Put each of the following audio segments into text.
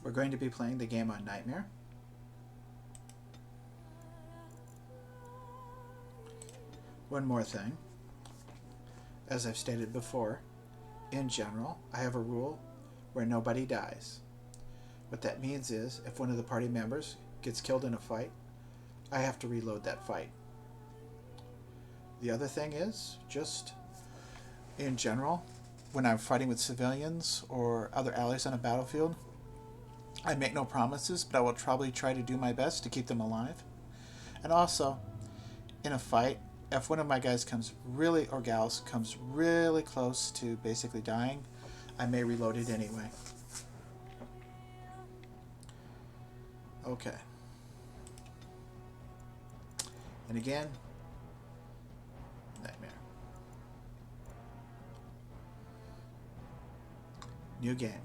We're going to be playing the game on Nightmare. One more thing. As I've stated before, in general, I have a rule where nobody dies. What that means is, if one of the party members gets killed in a fight, I have to reload that fight. The other thing is, just in general, when I'm fighting with civilians or other allies on a battlefield, I make no promises, but I will probably try to do my best to keep them alive. And also, in a fight, if one of my guys comes really, or gals, comes really close to basically dying, I may reload it anyway. Okay. And again, Nightmare. New game.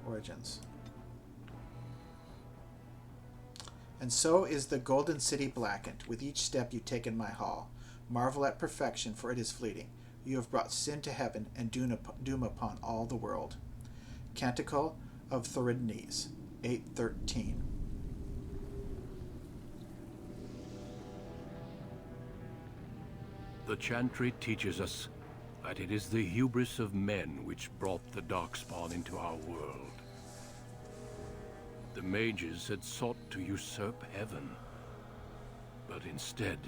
Origins. And so is the golden city blackened, with each step you take in my hall. Marvel at perfection, for it is fleeting. You have brought sin to heaven, and doom upon all the world. Canticle of Thoridanes, 8:13. The Chantry teaches us that it is the hubris of men which brought the Darkspawn into our world. The mages had sought to usurp heaven, but instead,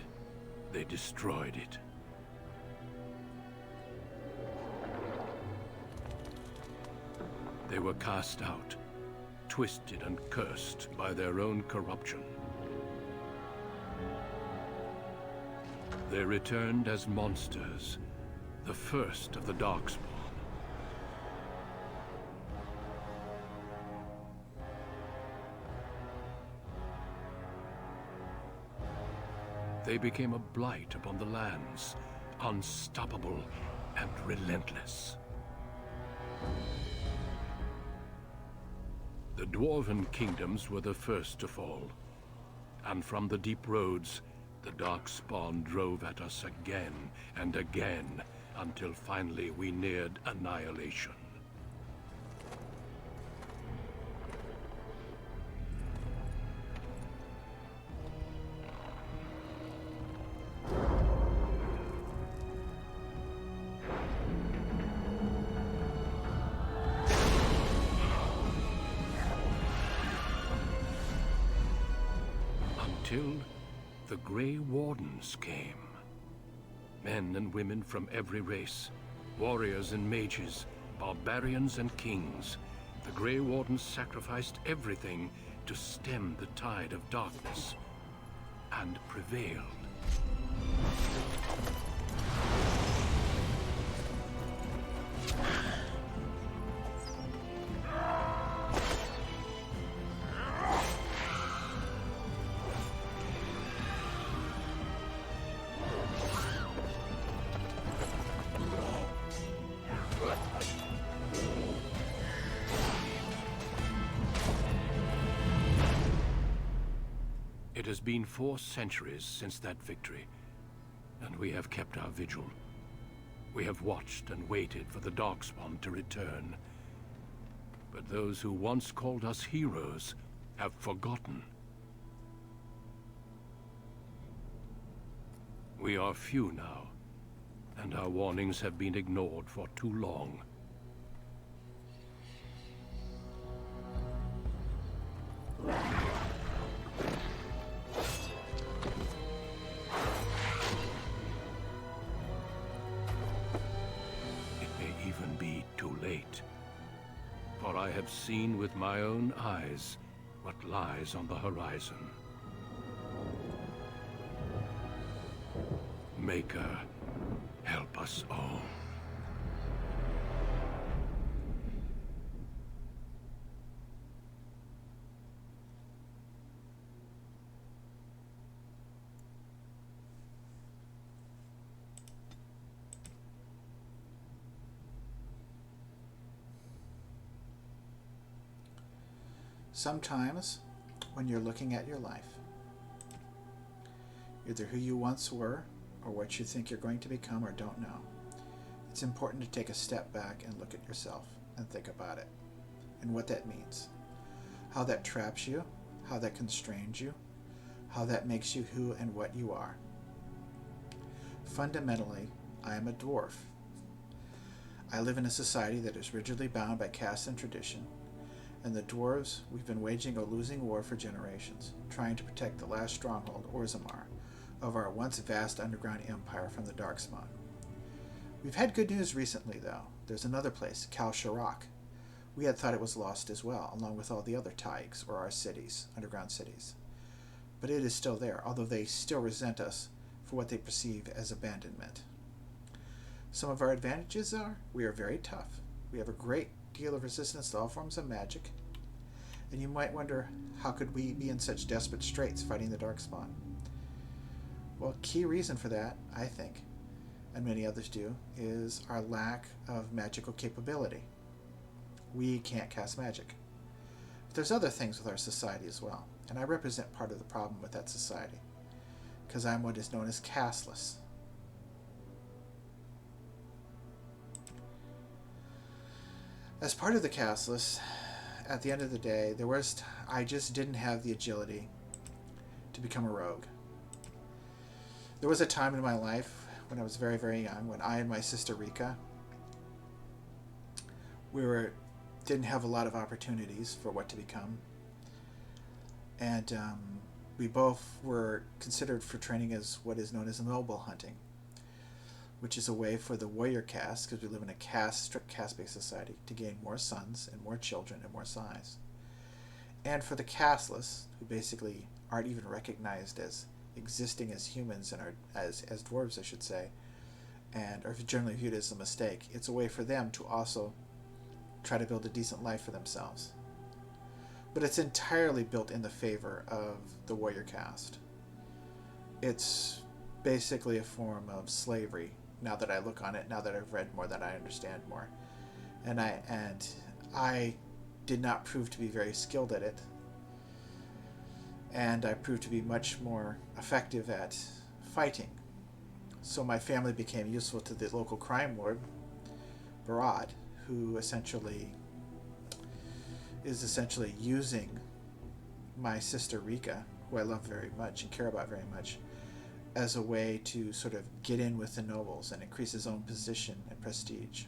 they destroyed it. They were cast out, twisted and cursed by their own corruption. They returned as monsters, the first of the Darkspawn. They became a blight upon the lands, unstoppable and relentless. The Dwarven kingdoms were the first to fall, and from the deep roads, the Darkspawn drove at us again and again, until finally we neared annihilation. Until the Grey Wardens came. Men and women from every race, warriors and mages, barbarians and kings. The Grey Wardens sacrificed everything to stem the tide of darkness, and prevailed. It has been 4 centuries since that victory, and we have kept our vigil. We have watched and waited for the Darkspawn to return. But those who once called us heroes have forgotten. We are few now, and our warnings have been ignored for too long. For I have seen with my own eyes what lies on the horizon. Maker, help us all. Sometimes, when you're looking at your life, either who you once were or what you think you're going to become or don't know, it's important to take a step back and look at yourself and think about it and what that means. How that traps you, how that constrains you, how that makes you who and what you are. Fundamentally, I am a dwarf. I live in a society that is rigidly bound by caste and tradition, and the dwarves, we've been waging a losing war for generations, trying to protect the last stronghold, Orzammar, of our once vast underground empire from the Darkspawn. We've had good news recently, though. There's another place, Kal Shirak. We had thought it was lost as well, along with all the other Taigs, or our cities, underground cities. But it is still there, although they still resent us for what they perceive as abandonment. Some of our advantages are, we are very tough. We have a great deal of resistance to all forms of magic. And you might wonder, how could we be in such desperate straits fighting the Darkspawn? Well, key reason for that, I think, and many others do, is our lack of magical capability. We can't cast magic. But there's other things with our society as well, and I represent part of the problem with that society, because I'm what is known as casteless. As part of the casteless, at the end of the day, I just didn't have the agility to become a rogue. There was a time in my life when I was very, very young, when I and my sister Rika, didn't have a lot of opportunities for what to become. And we both were considered for training as what is known as noble hunting, which is a way for the warrior caste, because we live in a strict caste-based society, to gain more sons and more children and more size. And for the casteless, who basically aren't even recognized as existing as humans and are as dwarves, I should say, and are generally viewed as a mistake, it's a way for them to also try to build a decent life for themselves. But it's entirely built in the favor of the warrior caste. It's basically a form of slavery, now that I look on it, now that I've read more, that I understand more. And I did not prove to be very skilled at it. And I proved to be much more effective at fighting. So my family became useful to the local crime lord, Barad, who is essentially using my sister Rika, who I love very much and care about very much, as a way to sort of get in with the nobles and increase his own position and prestige.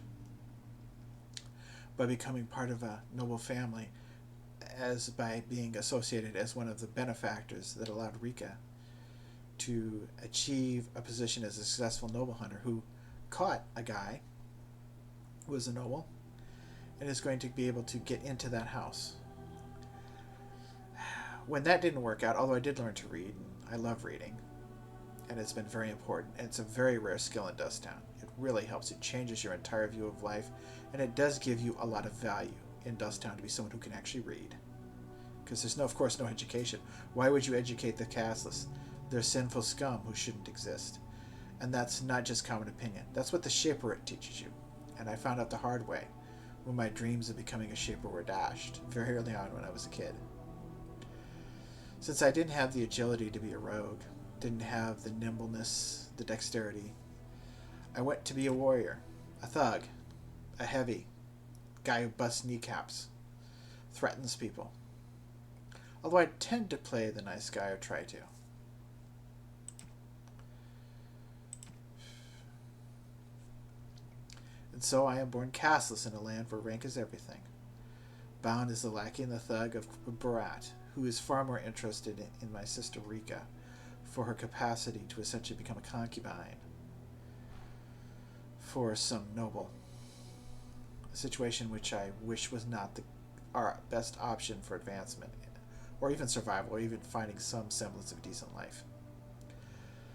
By becoming part of a noble family, as by being associated as one of the benefactors that allowed Rika to achieve a position as a successful noble hunter who caught a guy who was a noble and is going to be able to get into that house. When that didn't work out, although I did learn to read, and I love reading, and it's been very important, and it's a very rare skill in Dusttown. It really helps. It changes your entire view of life, and it does give you a lot of value in Dusttown to be someone who can actually read. Because there's, of course, no education. Why would you educate the casteless? They're sinful scum who shouldn't exist. And that's not just common opinion. That's what the Shaper teaches you. And I found out the hard way when my dreams of becoming a Shaper were dashed very early on when I was a kid. Since I didn't have the agility to be a rogue, didn't have the nimbleness, the dexterity, I went to be a warrior, a thug, a heavy guy who busts kneecaps, threatens people. Although I tend to play the nice guy, or try to. And so I am born casteless in a land where rank is everything. Bound as the lackey and the thug of Barat, who is far more interested in my sister Rika for her capacity to essentially become a concubine for some noble. A situation which I wish was not our best option for advancement, or even survival, or even finding some semblance of a decent life.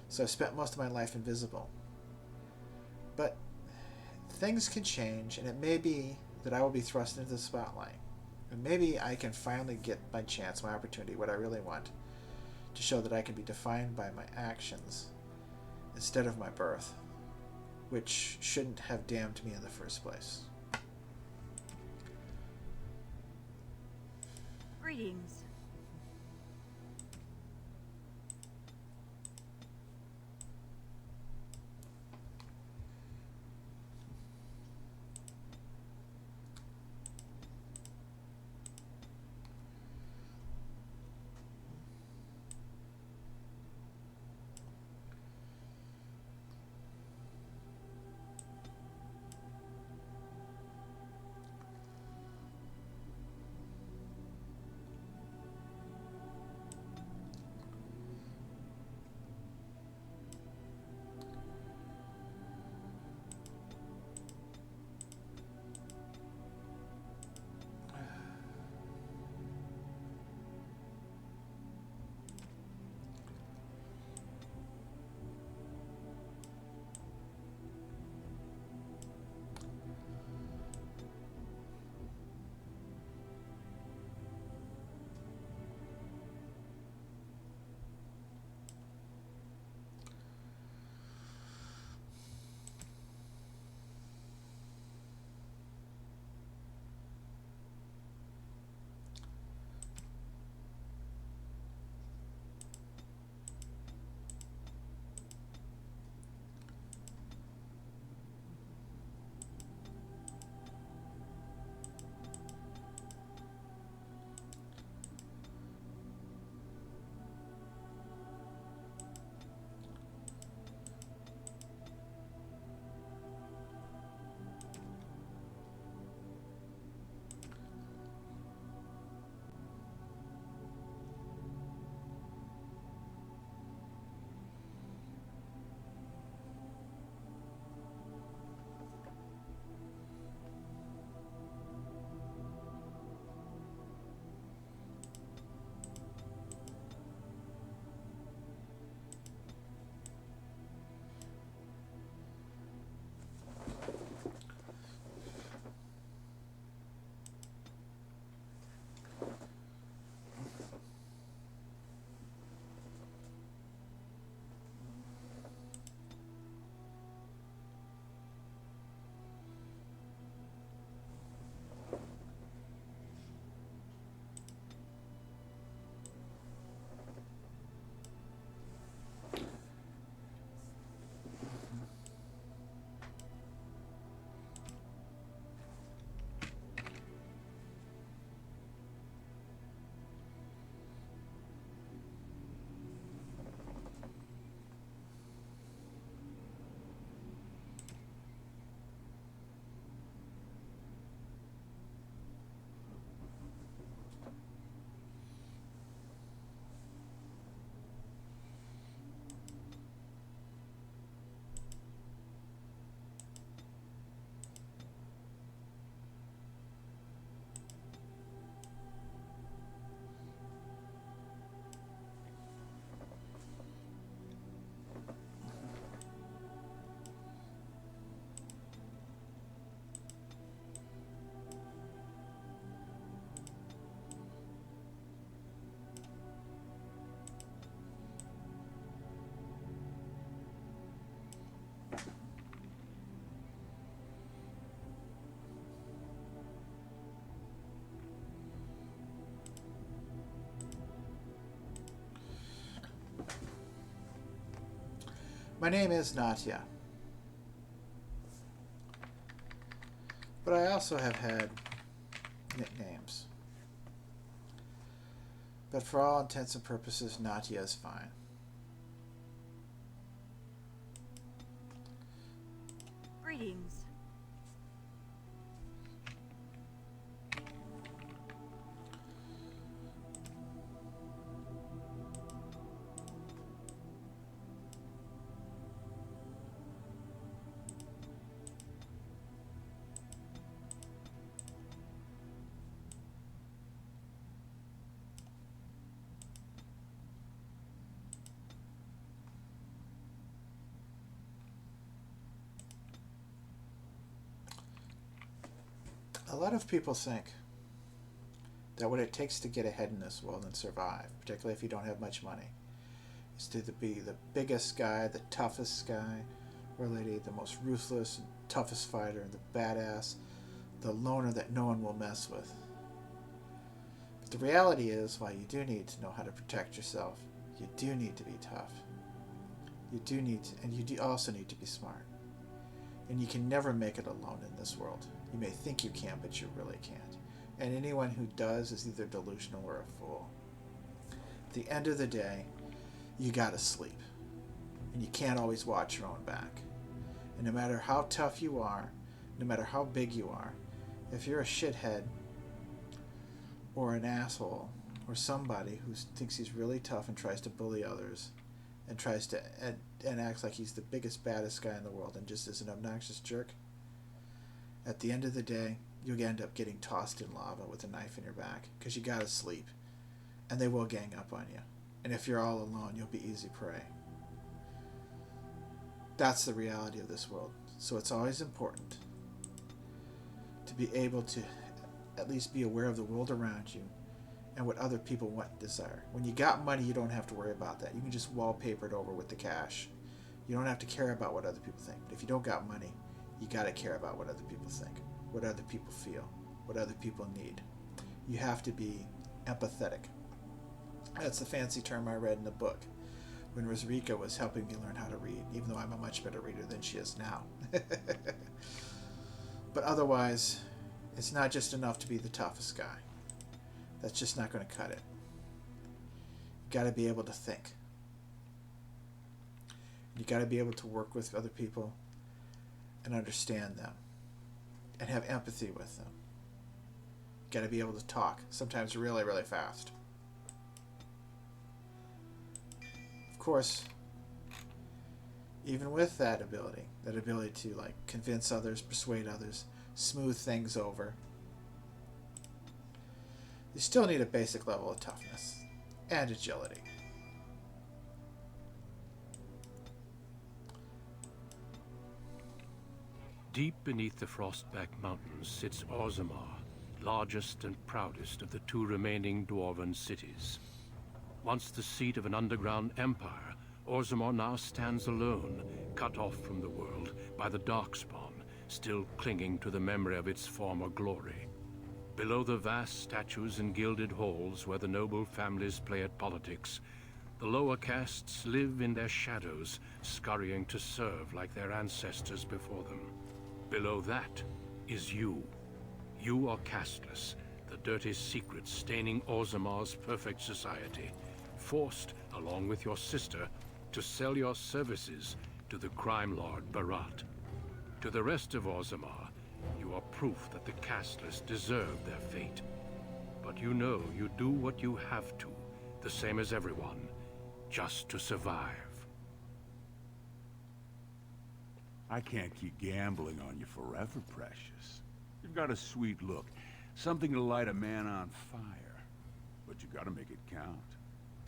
So I've spent most of my life invisible. But things can change, and it may be that I will be thrust into the spotlight. And maybe I can finally get my chance, my opportunity, what I really want, to show that I can be defined by my actions instead of my birth, which shouldn't have damned me in the first place. Greetings. My name is Natia. But I also have had nicknames. But for all intents and purposes, Natia is fine. Greetings. A lot of people think that what it takes to get ahead in this world and survive, particularly if you don't have much money, is to be the biggest guy, the toughest guy or lady, the most ruthless, toughest fighter, the badass, the loner that no one will mess with. But the reality is, while you do need to know how to protect yourself, you do need to be tough. You do need to, and you do also need to be smart. And you can never make it alone in this world. You may think you can, but you really can't. And anyone who does is either delusional or a fool. At the end of the day, you gotta sleep. And you can't always watch your own back. And no matter how tough you are, no matter how big you are, if you're a shithead or an asshole or somebody who thinks he's really tough and tries to bully others and tries to and acts like he's the biggest, baddest guy in the world and just is an obnoxious jerk, at the end of the day, you'll end up getting tossed in lava with a knife in your back because you gotta sleep, and they will gang up on you. And if you're all alone, you'll be easy prey. That's the reality of this world. So it's always important to be able to at least be aware of the world around you and what other people want and desire. When you got money, you don't have to worry about that. You can just wallpaper it over with the cash. You don't have to care about what other people think. But if you don't got money, you got to care about what other people think, what other people feel, what other people need. You have to be empathetic. That's the fancy term I read in the book when Rosrika was helping me learn how to read, even though I'm a much better reader than she is now. But otherwise, it's not just enough to be the toughest guy. That's just not going to cut it. You got to be able to think. You got to be able to work with other people and understand them and have empathy with them. You got to be able to talk, sometimes really, really fast. Of course, even with that ability to like convince others, persuade others, smooth things over, you still need a basic level of toughness and agility. Deep beneath the Frostback Mountains sits Orzammar, largest and proudest of the two remaining dwarven cities. Once the seat of an underground empire, Orzammar now stands alone, cut off from the world by the Darkspawn, still clinging to the memory of its former glory. Below the vast statues and gilded halls where the noble families play at politics, the lower castes live in their shadows, scurrying to serve like their ancestors before them. Below that is you. You are casteless, the dirty secret staining Orzammar's perfect society, forced, along with your sister, to sell your services to the crime lord Barat. To the rest of Orzammar, you are proof that the casteless deserve their fate. But you know you do what you have to, the same as everyone, just to survive. I can't keep gambling on you forever, Precious. You've got a sweet look, something to light a man on fire. But you gotta make it count.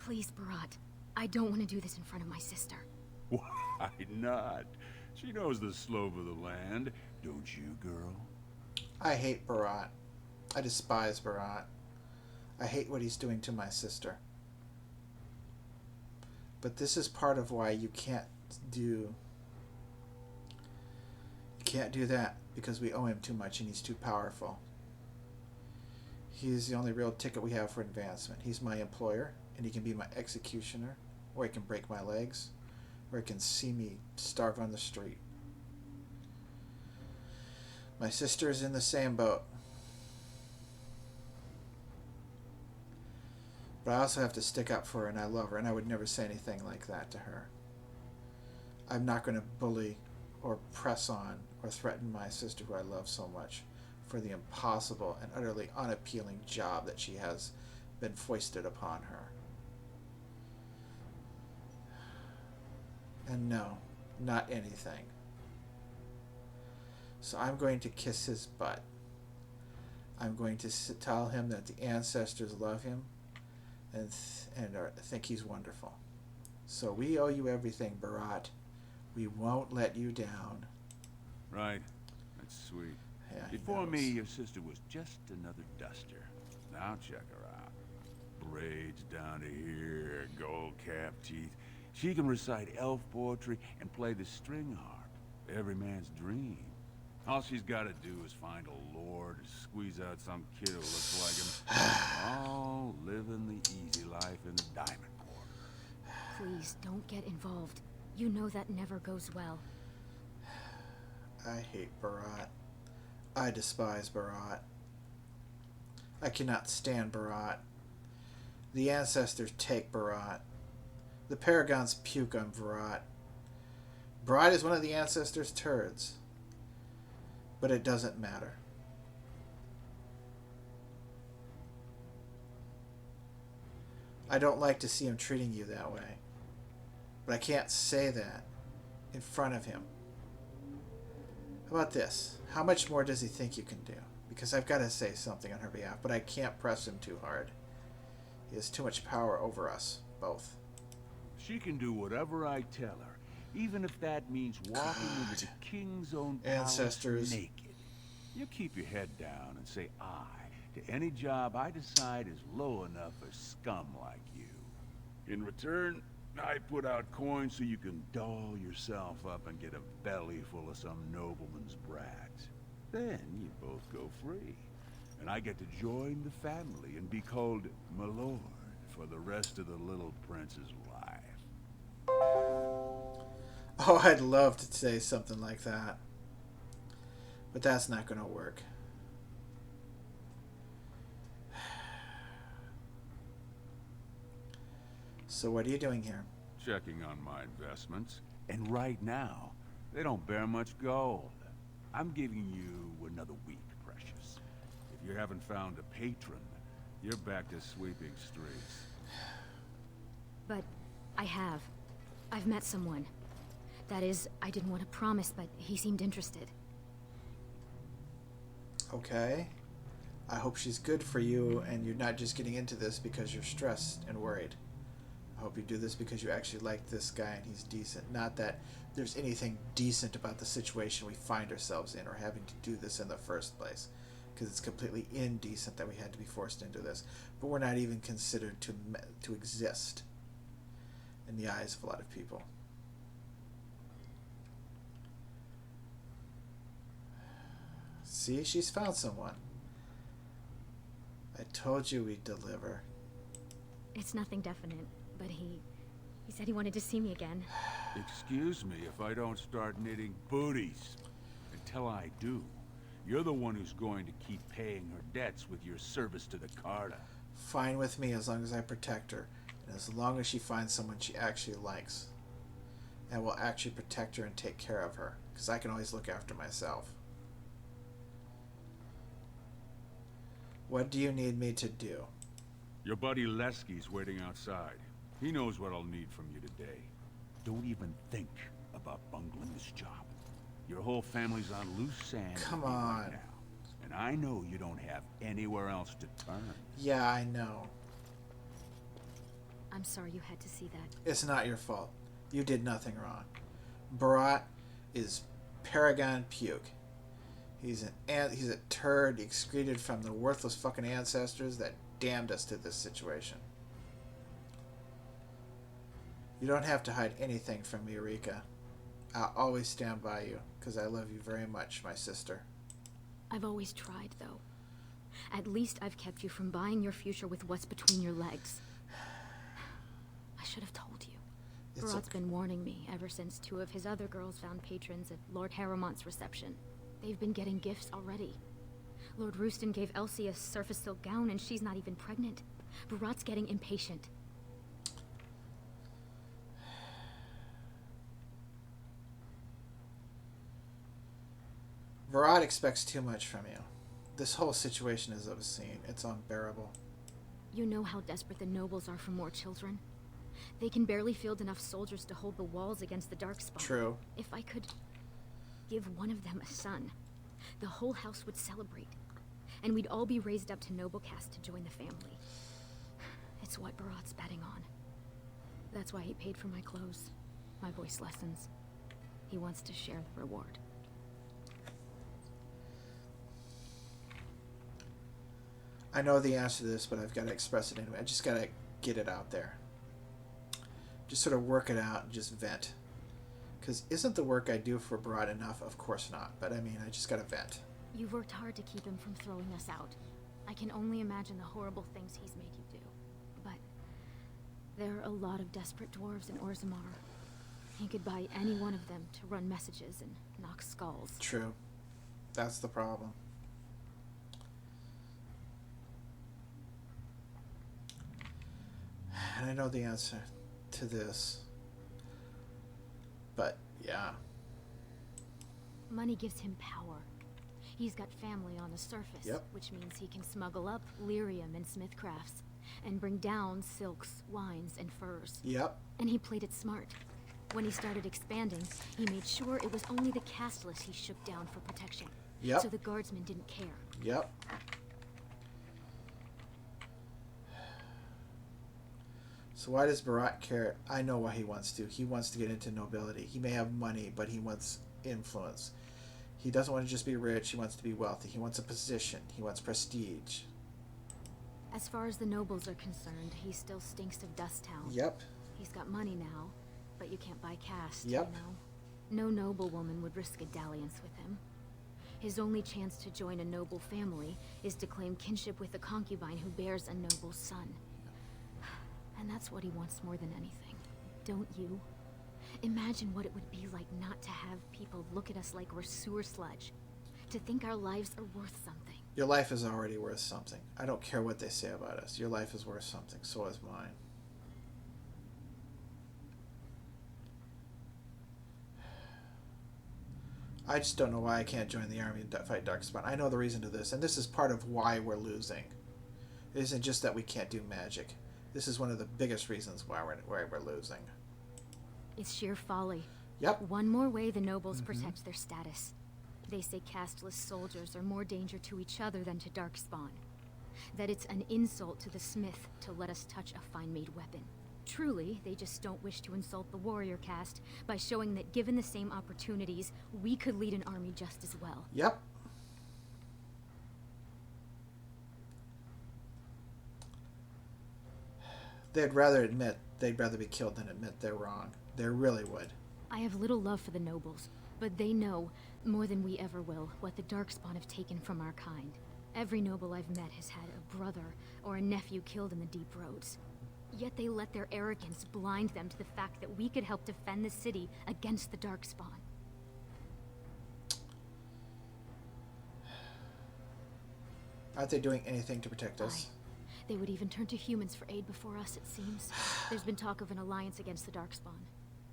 Please, Barat. I don't want to do this in front of my sister. Why not? She knows the slope of the land, don't you, girl? I hate Barat. I despise Barat. I hate what he's doing to my sister. But this is part of why you can't do that, because we owe him too much and he's too powerful. He's the only real ticket we have for advancement. He's my employer, and he can be my executioner, or he can break my legs, where he can see me starve on the street. My sister is in the same boat. But I also have to stick up for her, and I love her, and I would never say anything like that to her. I'm not going to bully or press on or threaten my sister, who I love so much, for the impossible and utterly unappealing job that she has been foisted upon her. And no, not anything. So I'm going to kiss his butt. I'm going to tell him that the ancestors love him and think he's wonderful. So we owe you everything, Barat. We won't let you down. Right. That's sweet. Yeah, Before me, your sister was just another duster. Now check her out. Braids down to here, gold-capped teeth. She can recite elf poetry and play the string harp. Every man's dream. All she's got to do is find a lord, squeeze out some kid who looks like him. All living the easy life in the diamond quarter. Please, don't get involved. You know that never goes well. I hate Barat. I despise Barat. I cannot stand Barat. The ancestors take Barat. The Paragons puke on Barat. Barat is one of the ancestors' turds. But it doesn't matter. I don't like to see him treating you that way. But I can't say that in front of him. How about this? How much more does he think you can do? Because I've got to say something on her behalf, but I can't press him too hard. He has too much power over us, both. She can do whatever I tell her, even if that means walking into the king's own ancestors palace naked. You keep your head down and say aye to any job I decide is low enough for scum like you. In return, I put out coins so you can doll yourself up and get a belly full of some nobleman's brats. Then you both go free, and I get to join the family and be called my lord for the rest of the little prince's life. Oh, I'd love to say something like that. But that's not going to work. So what are you doing here? Checking on my investments. And right now, they don't bear much gold. I'm giving you another week, Precious. If you haven't found a patron, you're back to sweeping streets. But I have. I've met someone. That is, I didn't want to promise, but he seemed interested. Okay. I hope she's good for you and you're not just getting into this because you're stressed and worried. I hope you do this because you actually like this guy and he's decent. Not that there's anything decent about the situation we find ourselves in or having to do this in the first place. Because it's completely indecent that we had to be forced into this. But we're not even considered to exist in the eyes of a lot of people. See, she's found someone. I told you we'd deliver. It's nothing definite, but he said he wanted to see me again. Excuse me if I don't start knitting booties. Until I do, you're the one who's going to keep paying her debts with your service to the Carta. Fine with me as long as I protect her, and as long as she finds someone she actually likes. And will actually protect her and take care of her, because I can always look after myself. What do you need me to do? Your buddy Lesky's waiting outside. He knows what I'll need from you today. Don't even think about bungling this job. Your whole family's on loose sand. Come right on. now. And I know you don't have anywhere else to turn. Yeah, I know. I'm sorry you had to see that. It's not your fault. You did nothing wrong. Barat is Paragon puke. He's a turd excreted from the worthless fucking ancestors that damned us to this situation. You don't have to hide anything from me, Rika. I'll always stand by you, because I love you very much, my sister. I've always tried, though. At least I've kept you from buying your future with what's between your legs. I should have told you. Barat's been warning me ever since 2 of his other girls found patrons at Lord Harrowmont's reception. They've been getting gifts already. Lord Rooston gave Elsie a surface silk gown and she's not even pregnant. Barat's getting impatient. Barat expects too much from you. This whole situation is obscene. It's unbearable. You know how desperate the nobles are for more children? They can barely field enough soldiers to hold the walls against the Darkspawn. True. If I could give one of them a son, the whole house would celebrate. And we'd all be raised up to noble caste to join the family. It's what Barat's betting on. That's why he paid for my clothes, my voice lessons. He wants to share the reward. I know the answer to this, but I've got to express it anyway. I just got to get it out there. Just sort of work it out and just vent. Because isn't the work I do for Barat enough? Of course not. But I mean, I just got to vent. You've worked hard to keep him from throwing us out. I can only imagine the horrible things he's made you do. But there are a lot of desperate dwarves in Orzammar. He could buy any one of them to run messages and knock skulls. True. That's the problem. And I know the answer to this. But, yeah. Money gives him power. He's got family on the surface, Yep. which means he can smuggle up lyrium and smithcrafts, and bring down silks, wines, and furs. Yep. And he played it smart. When he started expanding, he made sure it was only the casteless he shook down for protection. Yep. So the guardsmen didn't care. Yep. So why does Barat care? I know why he wants to. He wants to get into nobility. He may have money, but he wants influence. He doesn't want to just be rich. He wants to be wealthy. He wants a position. He wants prestige. As far as the nobles are concerned, he still stinks of Dust Town. Yep. He's got money now, but you can't buy caste, Yep. you know? No noblewoman would risk a dalliance with him. His only chance to join a noble family is to claim kinship with a concubine who bears a noble son. And that's what he wants more than anything. Don't you? Imagine what it would be like not to have people look at us like we're sewer sludge. To think our lives are worth something. Your life is already worth something. I don't care what they say about us. Your life is worth something. So is mine. I just don't know why I can't join the army and fight Darkspawn. I know the reason to this, and this is part of why we're losing. It isn't just that we can't do magic. This is one of the biggest reasons why we're losing. It's sheer folly. Yep. One more way the nobles protect their status. They say casteless soldiers are more danger to each other than to Darkspawn. That it's an insult to the smith to let us touch a fine-made weapon. Truly, they just don't wish to insult the warrior caste by showing that given the same opportunities, we could lead an army just as well. Yep. They'd rather be killed than admit they're wrong. They really would. I have little love for the nobles, but they know, more than we ever will, what the Darkspawn have taken from our kind. Every noble I've met has had a brother or a nephew killed in the deep roads. Yet they let their arrogance blind them to the fact that we could help defend the city against the Darkspawn. Aren't they doing anything to protect us? They would even turn to humans for aid before us, it seems. There's been talk of an alliance against the Darkspawn.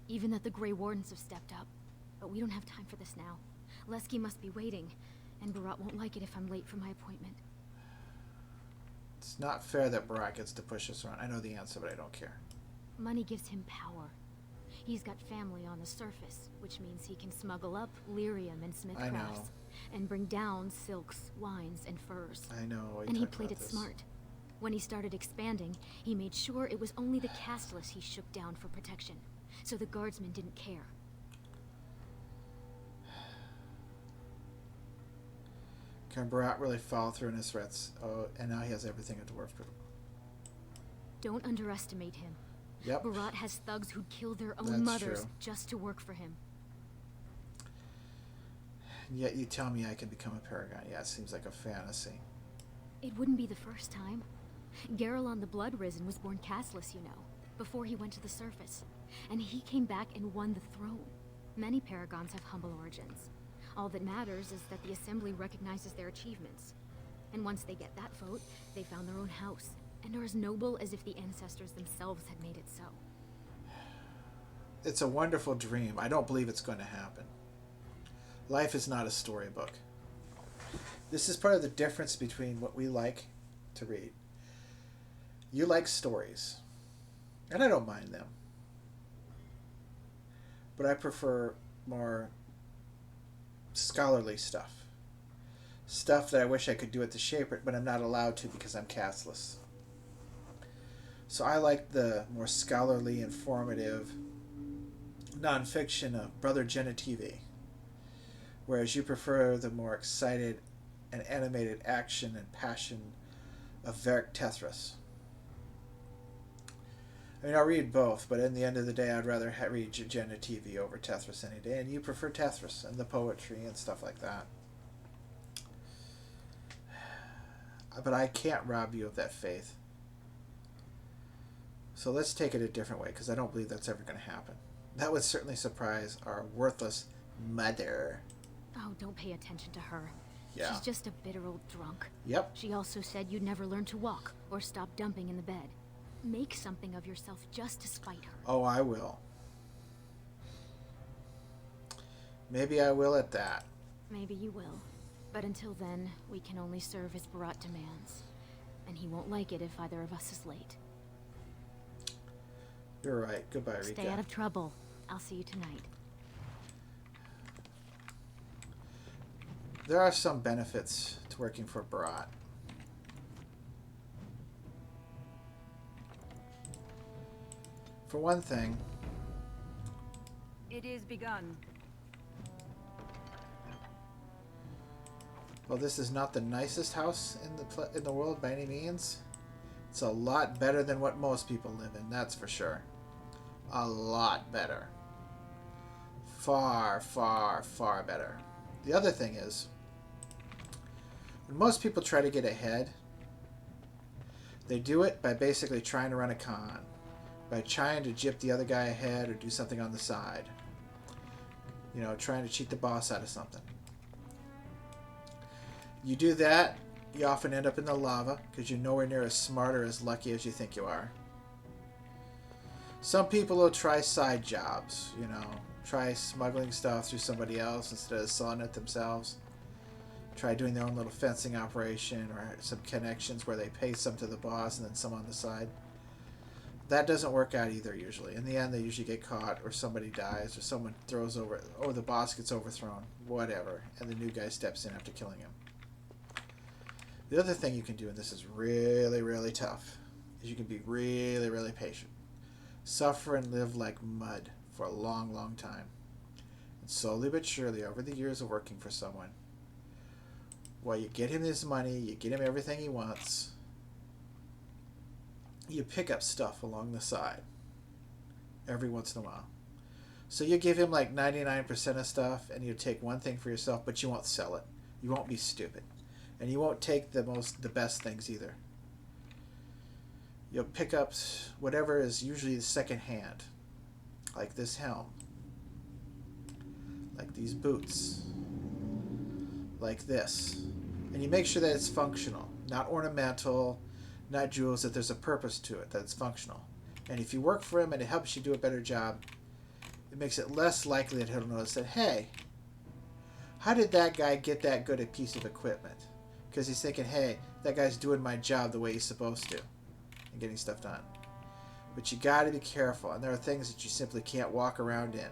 Even that the Grey Wardens have stepped up. But we don't have time for this now. Lesky must be waiting, and Barat won't like it if I'm late for my appointment. It's not fair that Barat gets to push us around. I know the answer, but I don't care. Money gives him power. He's got family on the surface, which means he can smuggle up lyrium and I know. smithcrafts, and bring down silks, wines, and furs. I know. And he played it smart. When he started expanding, he made sure it was only the casteless he shook down for protection, so the guardsmen didn't care. Can Barat really follow through in his threats? Oh, and now he has everything a dwarf could. Don't underestimate him. Yep. Barat has thugs who'd kill their own That's mothers true. just to work for him. And yet you tell me I can become a paragon. Yeah, it seems like a fantasy. It wouldn't be the first time. Garelon the Blood Risen was born casteless, you know, before he went to the surface. and he came back and won the throne. Many paragons have humble origins. All that matters is that the Assembly recognizes their achievements. And once they get that vote, they found their own house, and are as noble as if the ancestors themselves had made it so. It's a wonderful dream. I don't believe it's going to happen. Life is not a storybook. This is part of the difference between what we like to read. You like stories, and I don't mind them. But I prefer more scholarly stuff. Stuff that I wish I could do at the Shaper, but I'm not allowed to because I'm castless. So I like the more scholarly, informative nonfiction of Brother Genitivi, whereas you prefer the more excited and animated action and passion of Verk Tethras. I mean, I'll read both, but in the end of the day, I'd rather read Genitivi over Tethras any day, and you prefer Tethras and the poetry and stuff like that. But I can't rob you of that faith. So let's take it a different way, because I don't believe that's ever going to happen. That would certainly surprise our worthless mother. Oh, don't pay attention to her. Yeah. She's just a bitter old drunk. Yep. She also said you'd never learn to walk or stop dumping in the bed. Make something of yourself just to spite her. Oh, I will. Maybe I will at that. Maybe you will. But until then, we can only serve as Barat demands. And he won't like it if either of us is late. You're right. Goodbye, Rika. Stay out of trouble. I'll see you tonight. There are some benefits to working for Barat. For one thing, It is begun. well, this is not the nicest house in the world by any means. It's a lot better than what most people live in, that's for sure. A lot better. Far, far, far better. The other thing is, when most people try to get ahead, they do it by basically trying to run a con. By trying to gyp the other guy ahead or do something on the side. You know, trying to cheat the boss out of something. You do that, you often end up in the lava because you're nowhere near as smart or as lucky as you think you are. Some people will try side jobs, you know, try smuggling stuff through somebody else instead of selling it themselves. Try doing their own little fencing operation or some connections where they pay some to the boss and then some on the side. That doesn't work out either usually. In the end, they usually get caught or somebody dies or someone throws over, or the boss gets overthrown, whatever, and the new guy steps in after killing him. The other thing you can do, and this is really, really tough, is you can be really, really patient. Suffer and live like mud for a long, long time. And slowly but surely, over the years of working for someone, while you get him his money, you get him everything he wants, you pick up stuff along the side every once in a while. So you give him like 99% of stuff, and you take one thing for yourself, but you won't sell it. You won't be stupid. And you won't take the best things either. You'll pick up whatever is usually the second hand, like this helm, like these boots, like this. And you make sure that it's functional, not ornamental, not jewels, that there's a purpose to it, that it's functional. And if you work for him and it helps you do a better job, it makes it less likely that he'll notice that, hey, how did that guy get that good a piece of equipment? Because he's thinking, hey, that guy's doing my job the way he's supposed to and getting stuff done. But you got to be careful, and there are things that you simply can't walk around in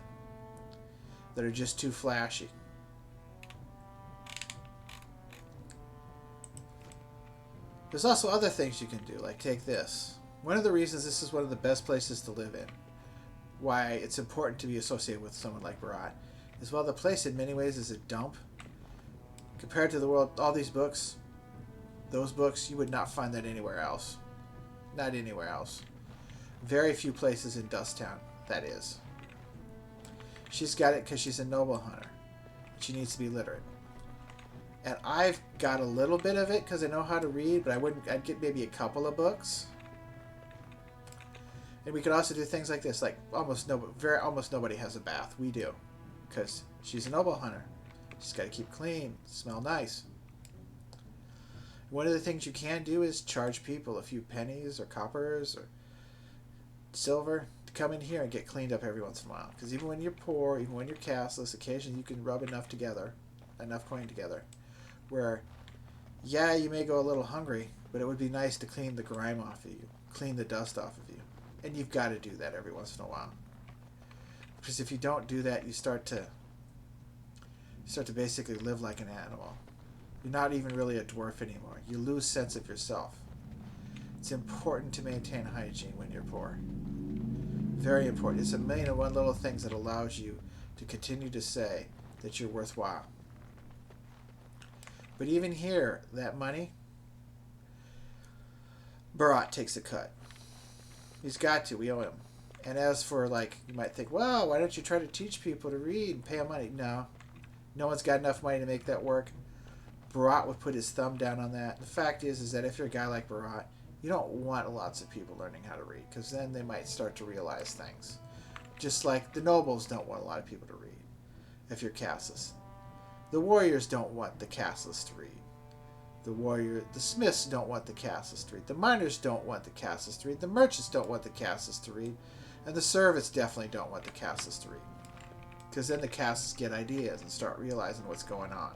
that are just too flashy. There's also other things you can do, like take this. One of the reasons this is one of the best places to live in, why it's important to be associated with someone like Barat, is while the place in many ways is a dump, compared to the world, all these books, those books, you would not find that anywhere else. Not anywhere else. Very few places in Dusttown, that is. She's got it because she's a noble hunter. She needs to be literate. And I've got a little bit of it because I know how to read, but I'd get maybe a couple of books. And we could also do things like this, like almost nobody has a bath. We do, because she's a noble hunter. She's got to keep clean, smell nice. One of the things you can do is charge people a few pennies or coppers or silver to come in here and get cleaned up every once in a while. Because even when you're poor, even when you're castless, occasionally you can rub enough coin together, where, yeah, you may go a little hungry, but it would be nice to clean the grime off of you, clean the dust off of you. And you've got to do that every once in a while. Because if you don't do that, you start to basically live like an animal. You're not even really a dwarf anymore. You lose sense of yourself. It's important to maintain hygiene when you're poor. Very important. It's a million and one little things that allows you to continue to say that you're worthwhile. But even here, that money, Barat takes a cut. He's got to. We owe him. And as for, like, you might think, well, why don't you try to teach people to read and pay them money? No. No one's got enough money to make that work. Barat would put his thumb down on that. The fact is that if you're a guy like Barat, you don't want lots of people learning how to read, because then they might start to realize things. Just like the nobles don't want a lot of people to read, if you're castless. The warriors don't want the castless to read. The smiths don't want the castless to read. The miners don't want the castless to read. The merchants don't want the castless to read. And the servants definitely don't want the castless to read. Because then the castless get ideas and start realizing what's going on.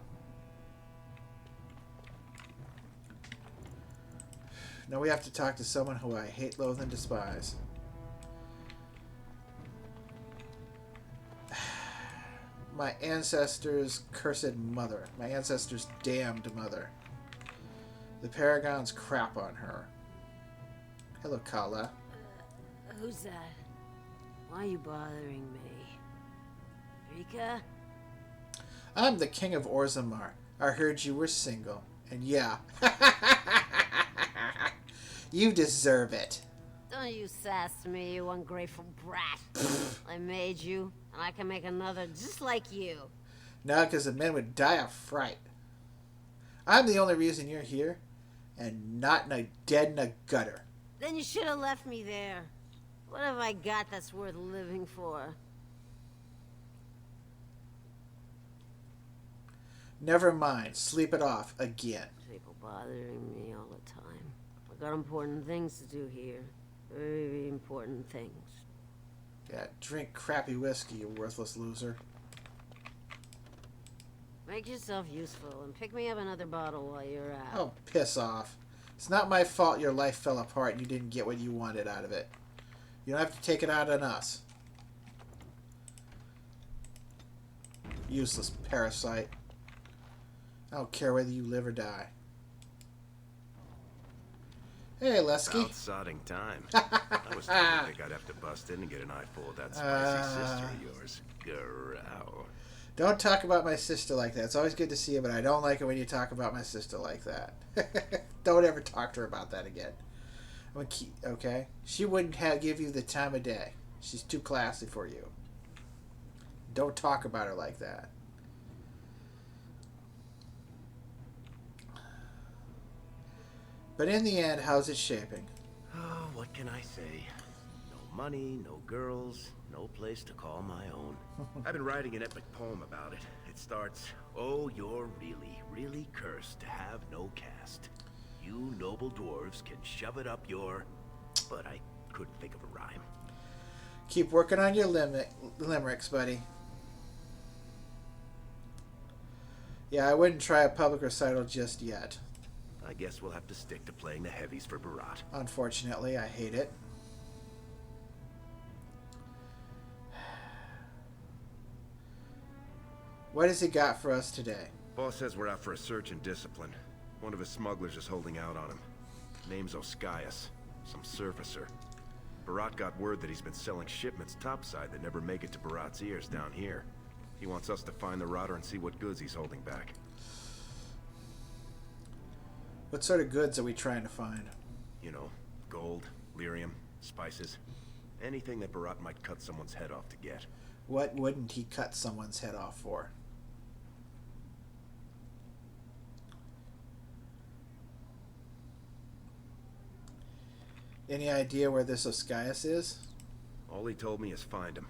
Now we have to talk to someone who I hate, loathe, and despise. My ancestors' cursed mother. My ancestors' damned mother. The Paragons crap on her. Hello, Kala. Who's that? Why are you bothering me? Rika? I'm the king of Orzammar. I heard you were single. And yeah. You deserve it. Don't you sass me, you ungrateful brat. I made you, and I can make another just like you. No, because the men would die of fright. I'm the only reason you're here, and not dead in a gutter. Then you should have left me there. What have I got that's worth living for? Never mind. Sleep it off again. People bothering me all the time. I got important things to do here. Very important things. Yeah, drink crappy whiskey, you worthless loser. Make yourself useful and pick me up another bottle while you're out. Oh, piss off. It's not my fault your life fell apart and you didn't get what you wanted out of it. You don't have to take it out on us. Useless parasite. I don't care whether you live or die. Hey, Lesky. About sodding time. I was starting to think I'd have to bust in and get an eyeful of that spicy sister of yours. Growl. Don't talk about my sister like that. It's always good to see you, but I don't like it when you talk about my sister like that. Don't ever talk to her about that again. Okay? She wouldn't give you the time of day. She's too classy for you. Don't talk about her like that. But in the end, how's it shaping? Oh, what can I say? No money, no girls, no place to call my own. I've been writing an epic poem about it. It starts, "Oh, you're really, really cursed to have no caste. You noble dwarves can shove it up your..." But I couldn't think of a rhyme. Keep working on your limericks, buddy. Yeah, I wouldn't try a public recital just yet. I guess we'll have to stick to playing the heavies for Barat. Unfortunately, I hate it. What has he got for us today? Boss says we're out for a search and discipline. One of his smugglers is holding out on him. Name's Oskias, some surfacer. Barat got word that he's been selling shipments topside that never make it to Barat's ears down here. He wants us to find the rotter and see what goods he's holding back. What sort of goods are we trying to find? You know, gold, lyrium, spices. Anything that Barat might cut someone's head off to get. What wouldn't he cut someone's head off for? Any idea where this Oscius is? All he told me is find him.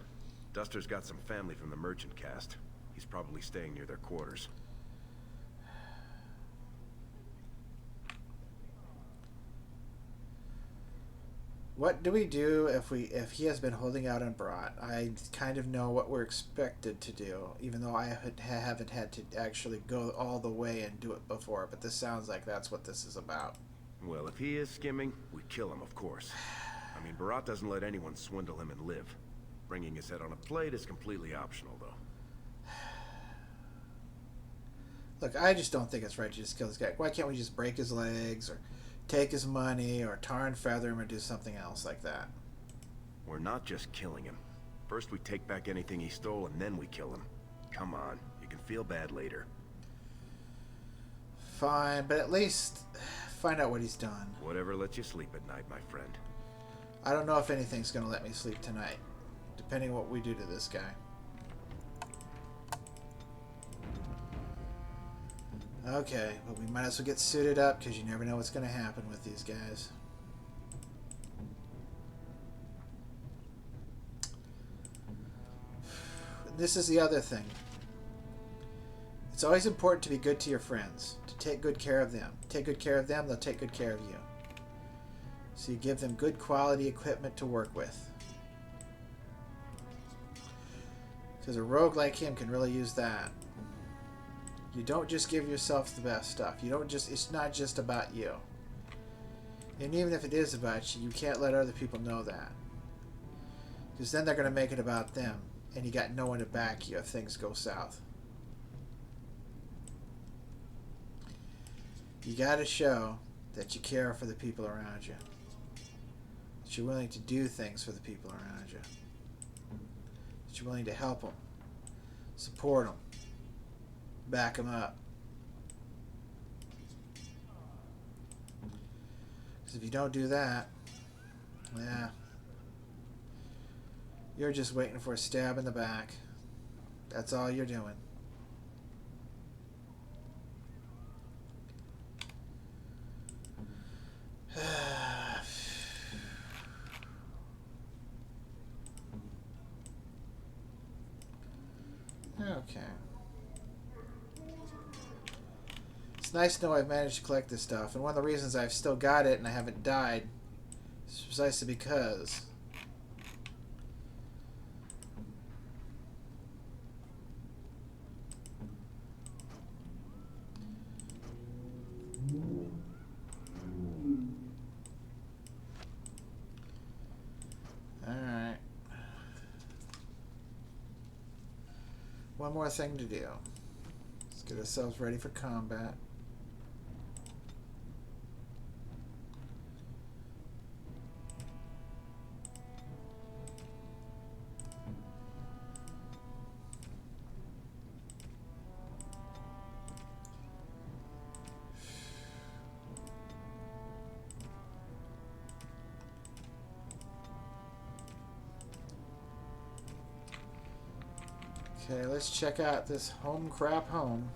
Duster's got some family from the merchant caste. He's probably staying near their quarters. What do we do if he has been holding out on Barat? I kind of know what we're expected to do, even though I haven't had to actually go all the way and do it before, but this sounds like that's what this is about. Well, if he is skimming, we kill him, of course. I mean, Barat doesn't let anyone swindle him and live. Bringing his head on a plate is completely optional, though. Look, I just don't think it's right to just kill this guy. Why can't we just break his legs, or take his money, or tar and feather him, or do something else like that? We're not just killing him. First we take back anything he stole, and then we kill him. Come on, you can feel bad later. Fine, but at least find out what he's done. Whatever lets you sleep at night, my friend. I don't know if anything's going to let me sleep tonight, depending on what we do to this guy. Okay, but we might as well get suited up, because you never know what's going to happen with these guys. This is the other thing. It's always important to be good to your friends, to take good care of them. Take good care of them, they'll take good care of you. So you give them good quality equipment to work with. Because a rogue like him can really use that. You don't just give yourself the best stuff. You don't just, it's not just about you. And even if it is about you, you can't let other people know that. Because then they're going to make it about them. And you got no one to back you if things go south. You got to show that you care for the people around you. That you're willing to do things for the people around you. That you're willing to help them. Support them. Back them up. Because if you don't do that, yeah, you're just waiting for a stab in the back. That's all you're doing. Okay. It's nice to know I've managed to collect this stuff, and one of the reasons I've still got it and I haven't died is precisely because alright. One more thing to do. Let's get ourselves ready for combat. Okay, let's check out this home crap home.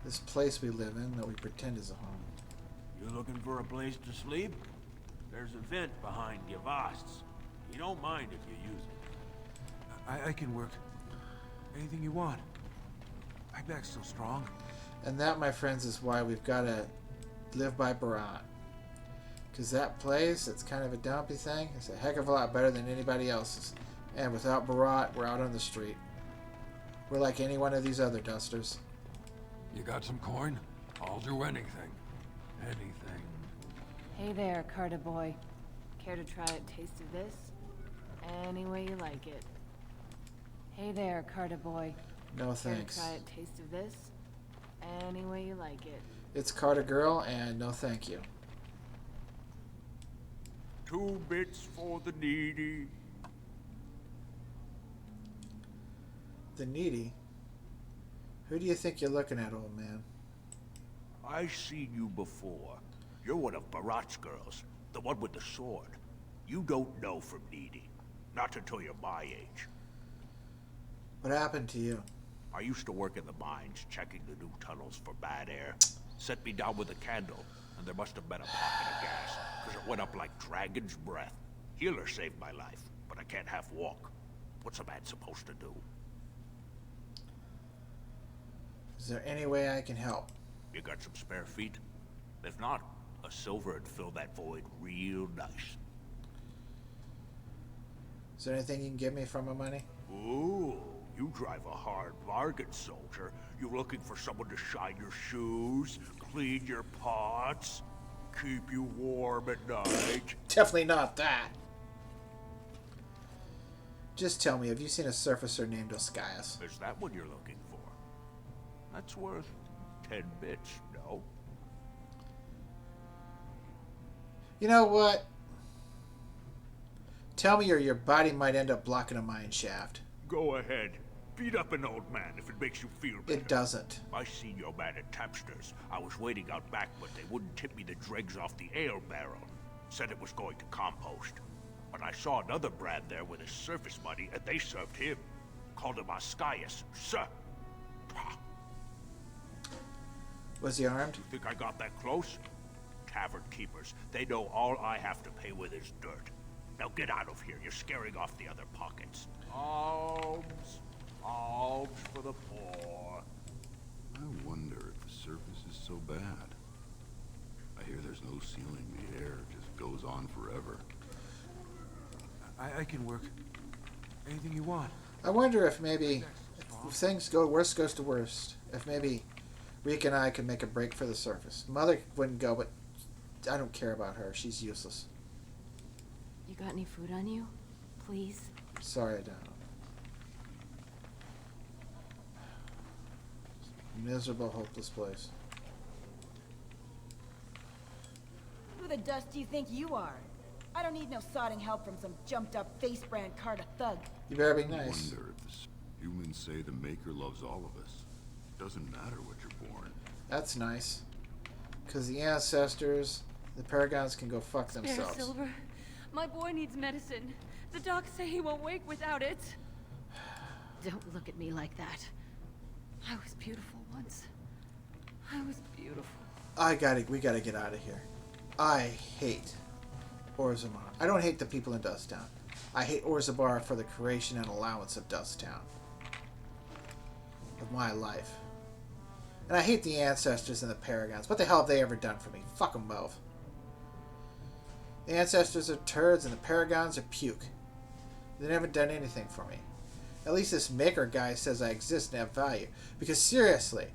This place we live in that we pretend is a home. You looking for a place to sleep? There's a vent behind Gavasts. You don't mind if you use it. I can work. Anything you want. My back's so strong. And that, my friends, is why we've got to live by Barat. Because that place, it's kind of a dumpy thing. It's a heck of a lot better than anybody else's. And without Barat, we're out on the street. We're like any one of these other dusters. You got some coin? I'll do anything. Anything. Hey there, Carter boy. Care to try a taste of this? Any way you like it. Hey there, Carter boy. No Care thanks. to try a taste of this? Any way you like it. It's Carter Girl, and no thank you. 2 bits for the needy. The needy? Who do you think you're looking at, old man? I seen you before. You're one of Barat's girls, the one with the sword. You don't know from needy. Not until you're my age. What happened to you? I used to work in the mines, checking the new tunnels for bad air. Set me down with a candle, and there must have been a pocket of gas, because it went up like dragon's breath. Healer saved my life, but I can't half walk. What's a man supposed to do? Is there any way I can help? You got some spare feet? If not, a silver would fill that void real nice. Is there anything you can give me for my money? Ooh, you drive a hard bargain, soldier. You looking for someone to shine your shoes, clean your pots, keep you warm at night? Definitely not that. Just tell me, have you seen a surfacer named Oscias? Is that what you're looking for? That's worth 10 bits, no? You know what? Tell me or your body might end up blocking a mine shaft. Go ahead. Beat up an old man if it makes you feel better. It doesn't. I seen your man at Tapster's. I was waiting out back, but they wouldn't tip me the dregs off the ale barrel. Said it was going to compost. But I saw another Brad there with his surface money, and they served him. Called him Oscias, sir. Was he armed? You think I got that close? Tavern keepers. They know all I have to pay with is dirt. Now get out of here. You're scaring off the other pockets. Alms. Alms for the poor. I wonder if the surface is so bad. I hear there's no ceiling. The air just goes on forever. I can work. Anything you want. I wonder if maybe, if things go worst goes to worst, if maybe Reek and I could make a break for the surface. Mother wouldn't go, but I don't care about her. She's useless. You got any food on you? Please? Sorry, I don't. Miserable, hopeless place. Who the dust do you think you are? I don't need no sodding help from some jumped-up face-brand Carta thug. You better be I nice. wonder if the humans say the Maker loves all of us. Doesn't matter what you're born. That's nice. Because the ancestors, the Paragons can go fuck themselves. Spare silver. My boy needs medicine. The docs say he won't wake without it. Don't look at me like that. I was beautiful once. I was beautiful. We gotta get out of here. I hate Orzammar. I don't hate the people in Dust Town. I hate Orzammar for the creation and allowance of Dust Town. Of my life. And I hate the ancestors and the Paragons. What the hell have they ever done for me? Fuck them both. The ancestors are turds and the Paragons are puke. They never done anything for me. At least this Maker guy says I exist and have value. Because seriously,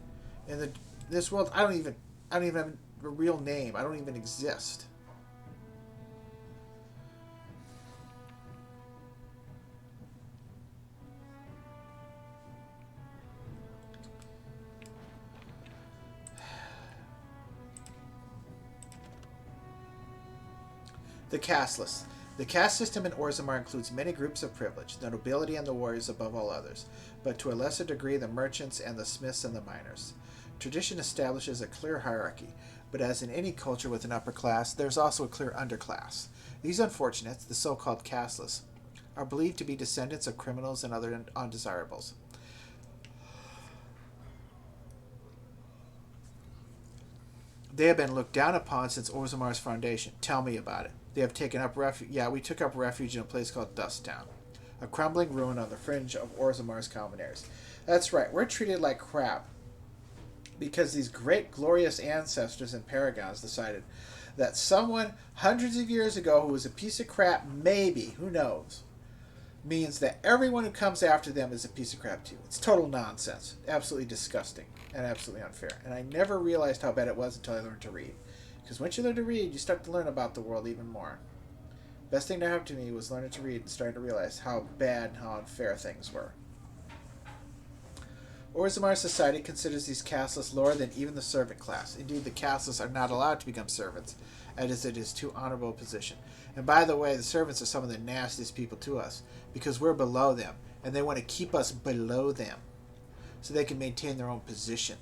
in this world, I don't even have a real name. I don't even exist. The caste list. The caste system in Orzammar includes many groups of privilege, the nobility and the warriors above all others, but to a lesser degree the merchants and the smiths and the miners. Tradition establishes a clear hierarchy, but as in any culture with an upper class, there's also a clear underclass. These unfortunates, the so-called casteless, are believed to be descendants of criminals and other undesirables. They have been looked down upon since Orzammar's foundation. Tell me about it. They have taken up refuge. Yeah, we took up refuge in a place called Dust Town, a crumbling ruin on the fringe of Orzammar's common areas. That's right, we're treated like crap because these great glorious ancestors and paragons decided that someone hundreds of years ago who was a piece of crap, maybe, who knows, means that everyone who comes after them is a piece of crap too. It's total nonsense. Absolutely disgusting and absolutely unfair. And I never realized how bad it was until I learned to read. Because once you learn to read, you start to learn about the world even more. Best thing to happen to me was learning to read and starting to realize how bad and how unfair things were. Orzammar society considers these casteless lower than even the servant class. Indeed, the casteless are not allowed to become servants, as it is too honorable a position. And by the way, the servants are some of the nastiest people to us, because we're below them, and they want to keep us below them, so they can maintain their own position.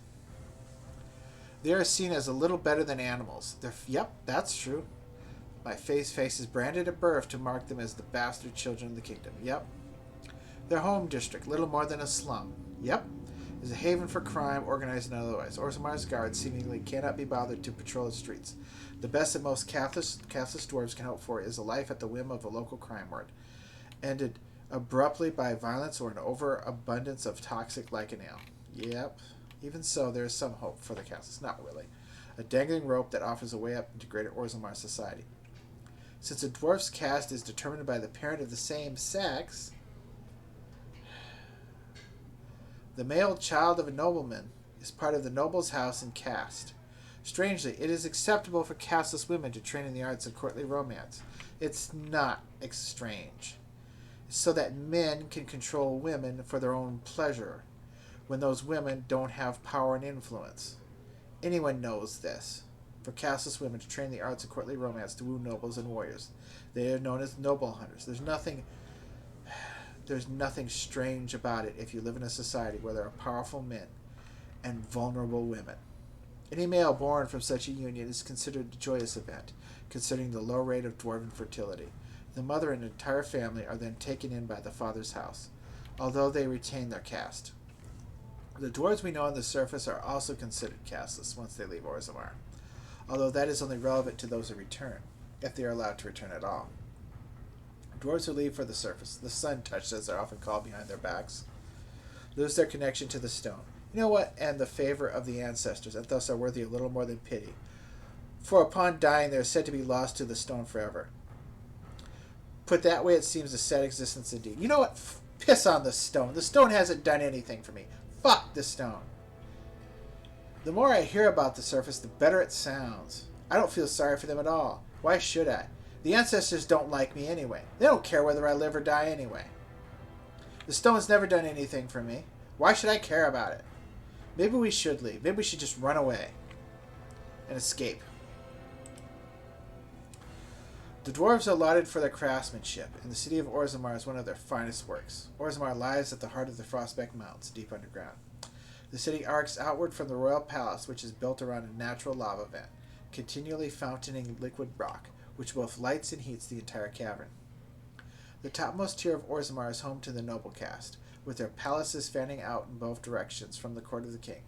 They are seen as a little better than animals. Yep, that's true. My face is branded at birth to mark them as the bastard children of the kingdom. Yep. Their home district, little more than a slum. Yep. is a haven for crime, organized and otherwise. Orzammar's guards seemingly cannot be bothered to patrol its streets. The best that most Catholic dwarves can hope for is a life at the whim of a local crime lord, ended abruptly by violence or an overabundance of toxic lycanale. Yep. Even so, there is some hope for the castles. Not really. A dangling rope that offers a way up into greater Orzammar society. Since a dwarf's caste is determined by the parent of the same sex, the male child of a nobleman is part of the noble's house and caste. Strangely, it is acceptable for casteless women to train in the arts of courtly romance. It's not strange. It's so that men can control women for their own pleasure, when those women don't have power and influence. Anyone knows this. For casteless women to train the arts of courtly romance to woo nobles and warriors. They are known as noble hunters. There's nothing strange about it if you live in a society where there are powerful men and vulnerable women. Any male born from such a union is considered a joyous event, considering the low rate of dwarven fertility. The mother and entire family are then taken in by the father's house, although they retain their caste. The dwarves we know on the surface are also considered casteless once they leave Orzammar, although that is only relevant to those who return, if they are allowed to return at all. Dwarves who leave for the surface, the sun-touched as they're often called behind their backs, lose their connection to the stone. You know what? And the favor of the ancestors, and thus are worthy a little more than pity. For upon dying they are said to be lost to the stone forever. Put that way, it seems a sad existence indeed. You know what? Piss on the stone. The stone hasn't done anything for me. Fuck the stone. The more I hear about the surface, the better it sounds. I don't feel sorry for them at all. Why should I? The ancestors don't like me anyway. They don't care whether I live or die anyway. The stone's never done anything for me. Why should I care about it? Maybe we should leave. Maybe we should just run away and escape. The dwarves are lauded for their craftsmanship, and the city of Orzammar is one of their finest works. Orzammar lies at the heart of the Frostback Mountains, deep underground. The city arcs outward from the royal palace, which is built around a natural lava vent, continually fountaining liquid rock, which both lights and heats the entire cavern. The topmost tier of Orzammar is home to the noble caste, with their palaces fanning out in both directions from the court of the king,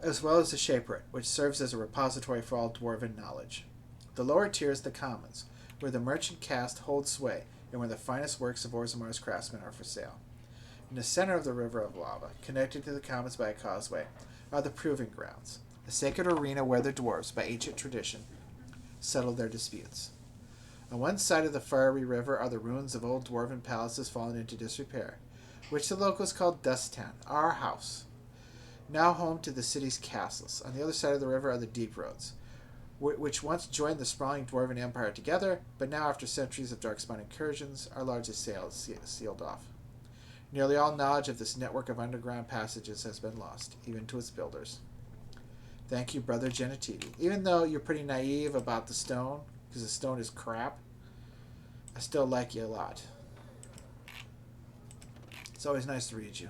as well as the Shaperate, which serves as a repository for all dwarven knowledge. The lower tier is the commons, where the merchant caste holds sway and where the finest works of Orzammar's craftsmen are for sale. In the center of the river of lava, connected to the commons by a causeway, are the proving grounds, a sacred arena where the dwarves, by ancient tradition, settle their disputes. On one side of the fiery river are the ruins of old dwarven palaces fallen into disrepair, which the locals call Dust Town, our house, now home to the city's castles. On the other side of the river are the deep roads, which once joined the sprawling dwarven empire together, but now, after centuries of darkspawn incursions, are largely sealed off. Nearly all knowledge of this network of underground passages has been lost, even to its builders. Thank you, Brother Genitidi. Even though you're pretty naive about the stone, because the stone is crap, I still like you a lot. It's always nice to read you.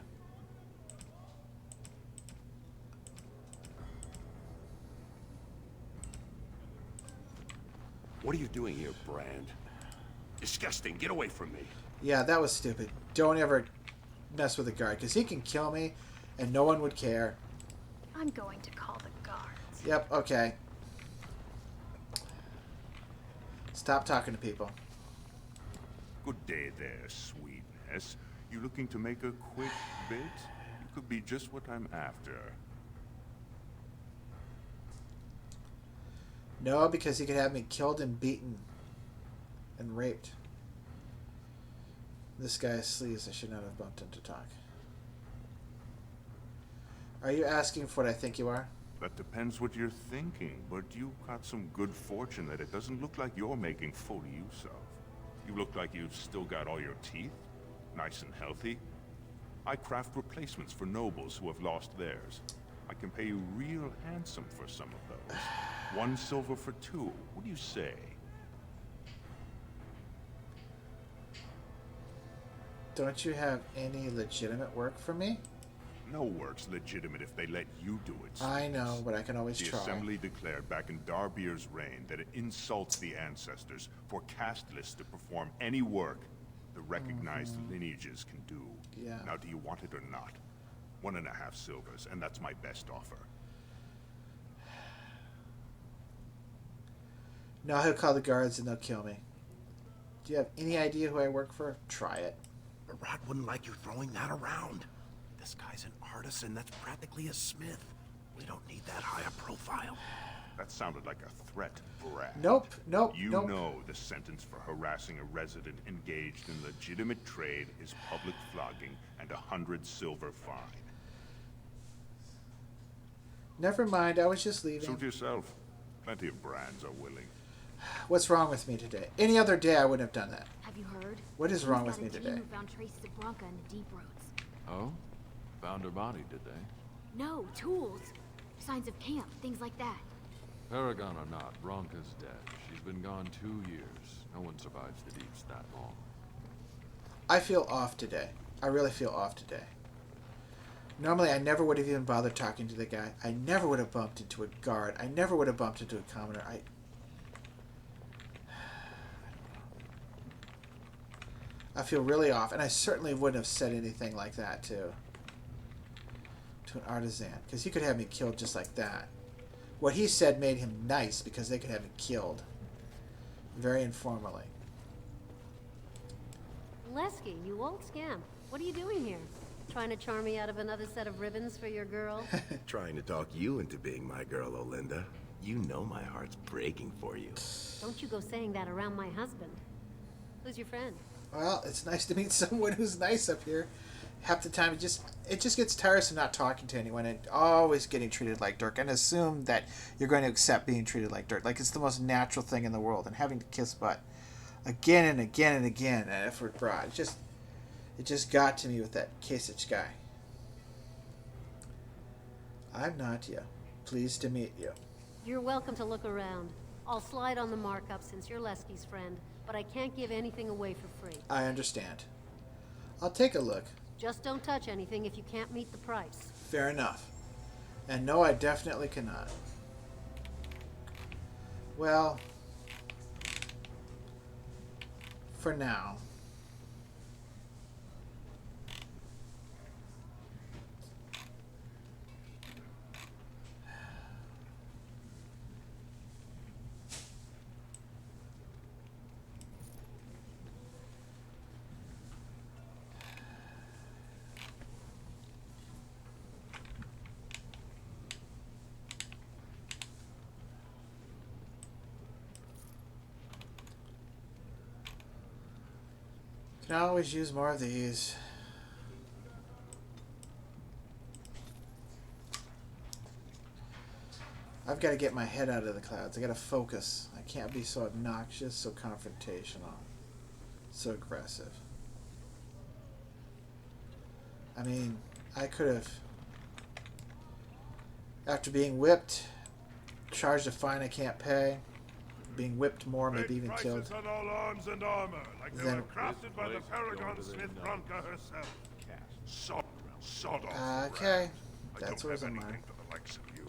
What are you doing here, Brand? Disgusting. Get away from me. Yeah, that was stupid. Don't ever mess with the guard, because he can kill me, and no one would care. I'm going to call the guards. Yep, okay. Stop talking to people. Good day there, sweetness. You looking to make a quick bit? You could be just what I'm after. No, because he could have me killed and beaten and raped. This guy is sleaze. I should not have bumped him to talk. Are you asking for what I think you are? That depends what you're thinking, but you got some good fortune that it doesn't look like you're making full use of. You look like you've still got all your teeth, nice and healthy. I craft replacements for nobles who have lost theirs. I can pay you real handsome for some of those. 1 silver for 2. What do you say? Don't you have any legitimate work for me? No work's legitimate if they let you do it. I know, but I can always try. The Assembly declared back in Darbier's reign that it insults the ancestors for casteless to perform any work the recognized lineages can do. Yeah. Now, do you want it or not? 1.5 silvers, and that's my best offer. No, he'll call the guards and they'll kill me. Do you have any idea who I work for? Try it. Marat wouldn't like you throwing that around. This guy's an artisan that's practically a smith. We don't need that high a profile. That sounded like a threat, Brad. Nope. You know the sentence for harassing a resident engaged in legitimate trade is public flogging and 100 silver fine. Never mind, I was just leaving. Suit yourself. Plenty of brands are willing. What's wrong with me today? Any other day I wouldn't have done that. Have you heard? What is wrong with me today? Who found traces of Bronca in the deep roads. Oh? Found her body, did they? No, tools. Signs of camp, things like that. Paragon or not, Bronca's dead. She's been gone 2 years. No one survives the deeps that long. I feel off today. I really feel off today. Normally, I never would have even bothered talking to the guy. I never would have bumped into a guard. I never would have bumped into a commoner. I feel really off, and I certainly wouldn't have said anything like that to an artisan, because he could have me killed just like that. What he said made him nice because they could have me killed. Very informally. Lesky, you old scamp. What are you doing here? Trying to charm me out of another set of ribbons for your girl? Trying to talk you into being my girl, Olinda. You know my heart's breaking for you. Don't you go saying that around my husband. Who's your friend? Well, it's nice to meet someone who's nice up here. Half the time, it just gets tiresome not talking to anyone and always getting treated like dirt, and assume that you're going to accept being treated like dirt. Like it's the most natural thing in the world, and having to kiss butt again and again and again at Effort Broad. It just got to me with that Kasich guy. I'm Natia. Pleased to meet you. You're welcome to look around. I'll slide on the markup since you're Lesky's friend, but I can't give anything away for free. I understand. I'll take a look. Just don't touch anything if you can't meet the price. Fair enough. And no, I definitely cannot. Well, for now. Can always use more of these. I've got to get my head out of the clouds. I got to focus. I can't be so obnoxious, so confrontational, so aggressive. I mean, I could have, after being whipped, charged a fine I can't pay, being whipped more, maybe even killed. On all arms and armor, like they were crafted by the Paragon Smith Bronca herself. Sod off. Okay, I that's don't have Orzammar. anything for the likes of you.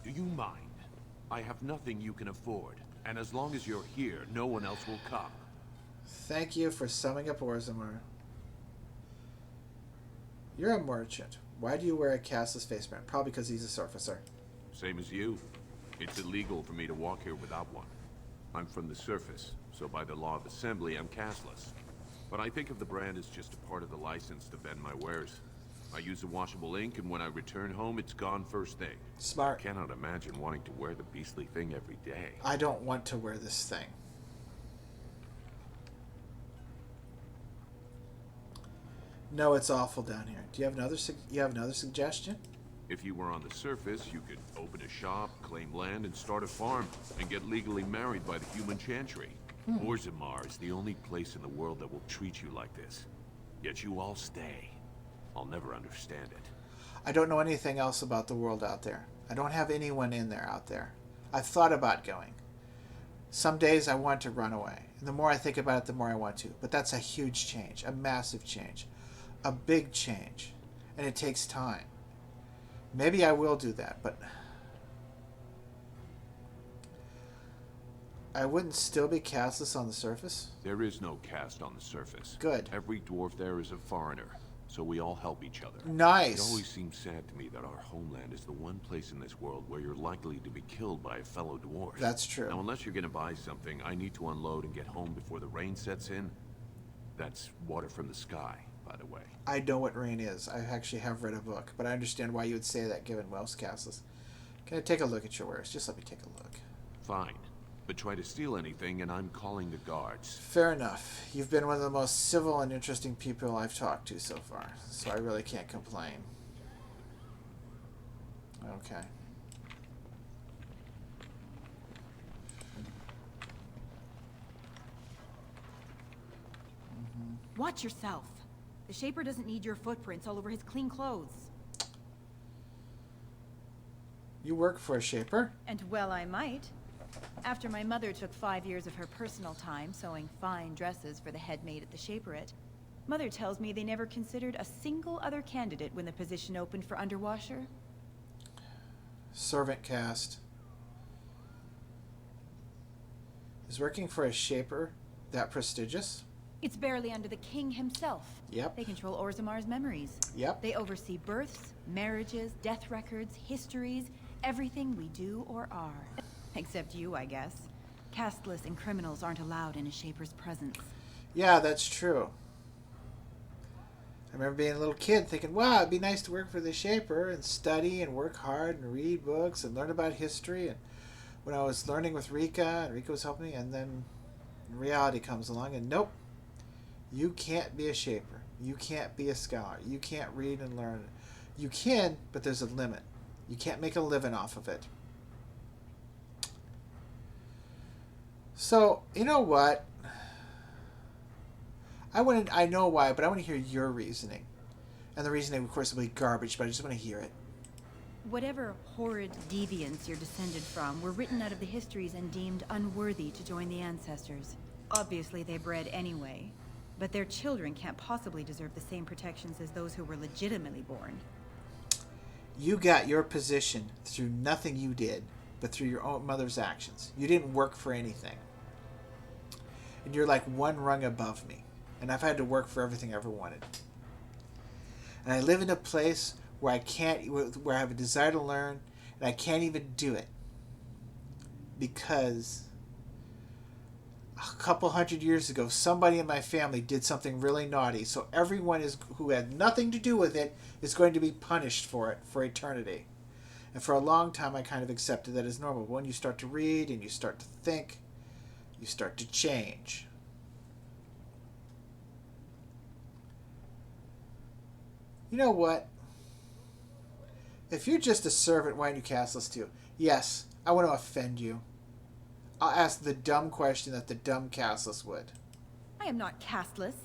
Do you mind? I have nothing you can afford, and as long as you're here, no one else will come. Thank you for summing up Orzammar. You're a merchant. Why do you wear a castless facebrand? Probably because he's a surfacer. Same as you. It's illegal for me to walk here without one. I'm from the surface, so by the law of assembly, I'm castless. But I think of the brand as just a part of the license to vend my wares. I use a washable ink, and when I return home, it's gone first thing. Smart. I cannot imagine wanting to wear the beastly thing every day. I don't want to wear this thing. No, it's awful down here. Do you have another suggestion? If you were on the surface, you could open a shop, claim land, and start a farm, and get legally married by the human chantry. Orzammar is the only place in the world that will treat you like this. Yet you all stay. I'll never understand it. I don't know anything else about the world out there. I don't have anyone in there out there. I've thought about going. Some days I want to run away. And the more I think about it, the more I want to. But that's a huge change, a massive change, a big change. And it takes time. Maybe I will do that, but I wouldn't still be casteless on the surface? There is no caste on the surface. Good. Every dwarf there is a foreigner, so we all help each other. Nice. It always seems sad to me that our homeland is the one place in this world where you're likely to be killed by a fellow dwarf. That's true. Now, unless you're gonna buy something, I need to unload and get home before the rain sets in. That's water from the sky, by the way. I know what rain is. I actually have read a book, but I understand why you would say that given Welsh castles. Can I take a look at your wares? Just let me take a look. Fine. But try to steal anything and I'm calling the guards. Fair enough. You've been one of the most civil and interesting people I've talked to so far, so I really can't complain. Okay. Watch yourself. The Shaper doesn't need your footprints all over his clean clothes. You work for a Shaper? And well, I might. After my mother took 5 years of her personal time sewing fine dresses for the head maid at the Shaperette, Mother tells me they never considered a single other candidate when the position opened for underwasher. Servant caste. Is working for a Shaper that prestigious? It's barely under the king himself. Yep. They control Orzammar's memories. Yep. They oversee births, marriages, death records, histories, everything we do or are. Except you, I guess. Casteless and criminals aren't allowed in a Shaper's presence. Yeah, that's true. I remember being a little kid thinking, wow, it'd be nice to work for the Shaper and study and work hard and read books and learn about history. And when I was learning with Rika, and Rika was helping me, and then reality comes along and nope, you can't be a Shaper. You can't be a scholar. You can't read and learn. You can, but there's a limit. You can't make a living off of it. So, you know what? I know why, but I want to hear your reasoning. And the reasoning, of course, will be garbage, but I just want to hear it. Whatever horrid deviants you're descended from were written out of the histories and deemed unworthy to join the ancestors. Obviously, they bred anyway, but their children can't possibly deserve the same protections as those who were legitimately born. You got your position through nothing you did, but through your own mother's actions. You didn't work for anything. And you're like one rung above me. And I've had to work for everything I ever wanted. And I live in a place where I have a desire to learn, and I can't even do it. Because a couple hundred years ago, somebody in my family did something really naughty. So everyone who had nothing to do with it is going to be punished for it for eternity. And for a long time, I kind of accepted that as normal. But when you start to read and you start to think, you start to change. You know what? If you're just a servant, why aren't you casteless too? Yes, I want to offend you. I'll ask the dumb question that the dumb casteless would. I am not casteless.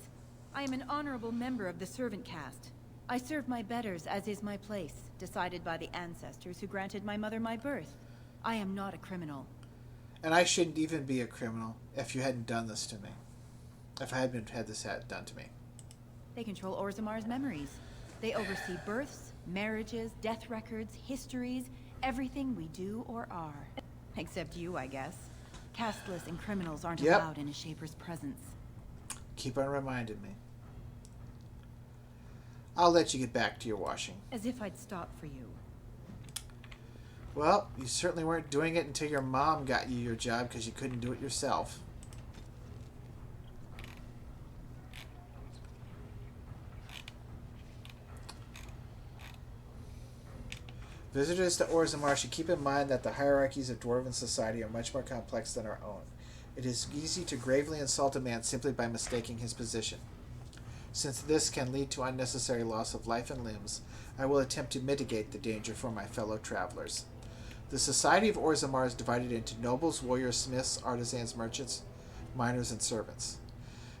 I am an honorable member of the servant caste. I serve my betters as is my place, decided by the ancestors who granted my mother my birth. I am not a criminal. And I shouldn't even be a criminal if you hadn't done this to me. If I hadn't had this done to me. They control Orzammar's memories. They oversee births, marriages, death records, histories, everything we do or are. Except you, I guess. Casteless and criminals aren't allowed in a Shaper's presence. Keep on reminding me. I'll let you get back to your washing. As if I'd stop for you. Well, you certainly weren't doing it until your mom got you your job because you couldn't do it yourself. Visitors to Orzammar should keep in mind that the hierarchies of dwarven society are much more complex than our own. It is easy to gravely insult a man simply by mistaking his position. Since this can lead to unnecessary loss of life and limbs, I will attempt to mitigate the danger for my fellow travelers. The society of Orzammar is divided into nobles, warriors, smiths, artisans, merchants, miners, and servants.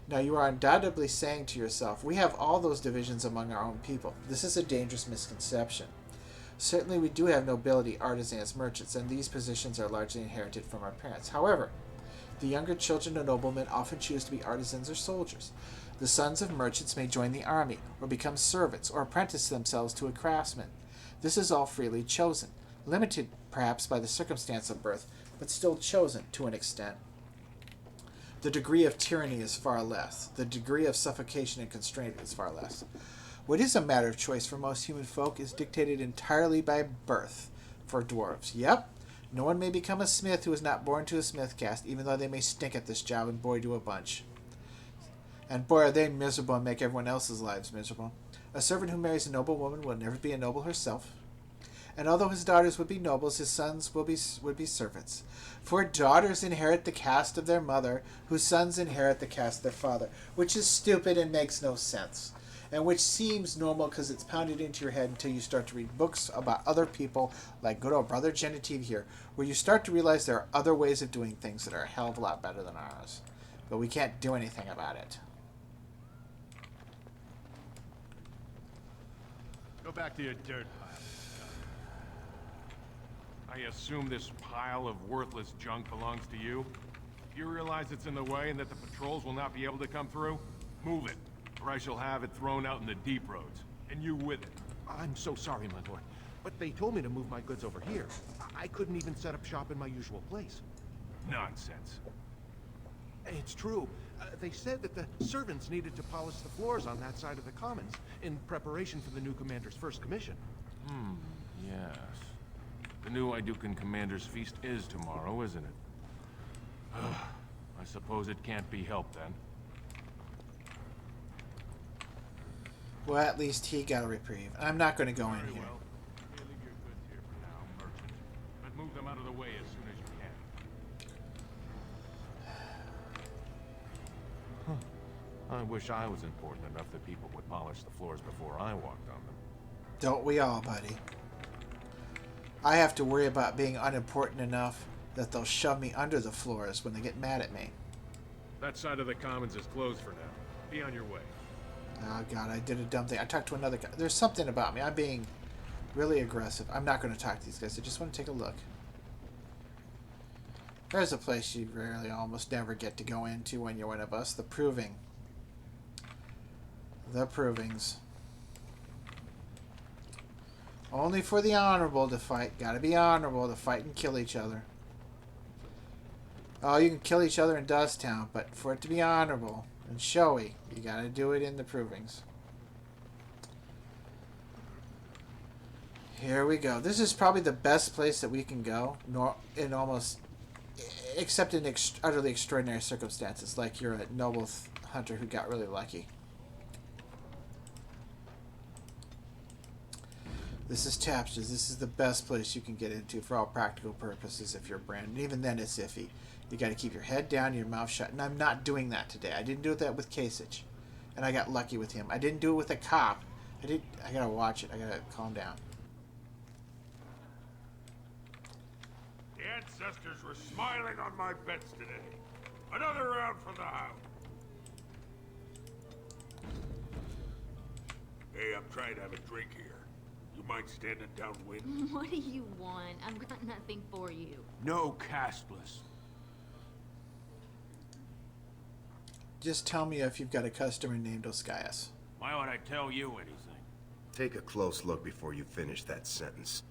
Now you are undoubtedly saying to yourself, we have all those divisions among our own people. This is a dangerous misconception. Certainly we do have nobility, artisans, merchants, and these positions are largely inherited from our parents. However, the younger children of noblemen often choose to be artisans or soldiers. The sons of merchants may join the army, or become servants, or apprentice themselves to a craftsman. This is all freely chosen, limited perhaps by the circumstance of birth, but still chosen to an extent. The degree of tyranny is far less. The degree of suffocation and constraint is far less. What is a matter of choice for most human folk is dictated entirely by birth for dwarves. Yep, no one may become a smith who is not born to a smith caste, even though they may stink at this job and boy do a bunch. And boy are they miserable and make everyone else's lives miserable. A servant who marries a noble woman will never be a noble herself. And although his daughters would be nobles, his sons would be servants. For daughters inherit the caste of their mother, whose sons inherit the caste of their father, which is stupid and makes no sense, and which seems normal because it's pounded into your head until you start to read books about other people, like good old Brother Genevieve here, where you start to realize there are other ways of doing things that are a hell of a lot better than ours. But we can't do anything about it. Go back to your dirt pile. I assume this pile of worthless junk belongs to you? You realize it's in the way and that the patrols will not be able to come through? Move it, or I shall have it thrown out in the deep roads, and you with it. I'm so sorry, my lord, but they told me to move my goods over here. I couldn't even set up shop in my usual place. Nonsense. It's true. They said that the servants needed to polish the floors on that side of the commons in preparation for the new commander's first commission. Yes. The new Idukan Commander's Feast is tomorrow, isn't it? I suppose it can't be helped, then. Well, at least he got a reprieve. I'm not going to go in here. Well. You may leave your goods here for now, merchant. But move them out of the way as soon as you can. I wish I was important enough that people would polish the floors before I walked on them. Don't we all, buddy? I have to worry about being unimportant enough that they'll shove me under the floors when they get mad at me. That side of the commons is closed for now. Be on your way. Oh god, I did a dumb thing. I talked to another guy. There's something about me. I'm being really aggressive. I'm not going to talk to these guys. I just want to take a look. There's a place you rarely, almost never get to go into when you're one of us. The Proving. The Provings. Only for the honorable to fight. Gotta be honorable to fight and kill each other. Oh, you can kill each other in Dusttown, but for it to be honorable and showy, you gotta do it in the Provings. Here we go. This is probably the best place that we can go, in almost, except in utterly extraordinary circumstances, like you're a noble hunter who got really lucky. This is Tapsters. This is the best place you can get into for all practical purposes if you're brand. And even then, it's iffy. You got to keep your head down, your mouth shut. And I'm not doing that today. I didn't do that with Kasich, and I got lucky with him. I didn't do it with a cop. I gotta watch it. I gotta calm down. The ancestors were smiling on my bets today. Another round for the hound. Hey, I'm trying to have a drink here. You mind standing downwind? What do you want? I've got nothing for you. No castless. Just tell me if you've got a customer named Oscaius. Why would I tell you anything? Take a close look before you finish that sentence.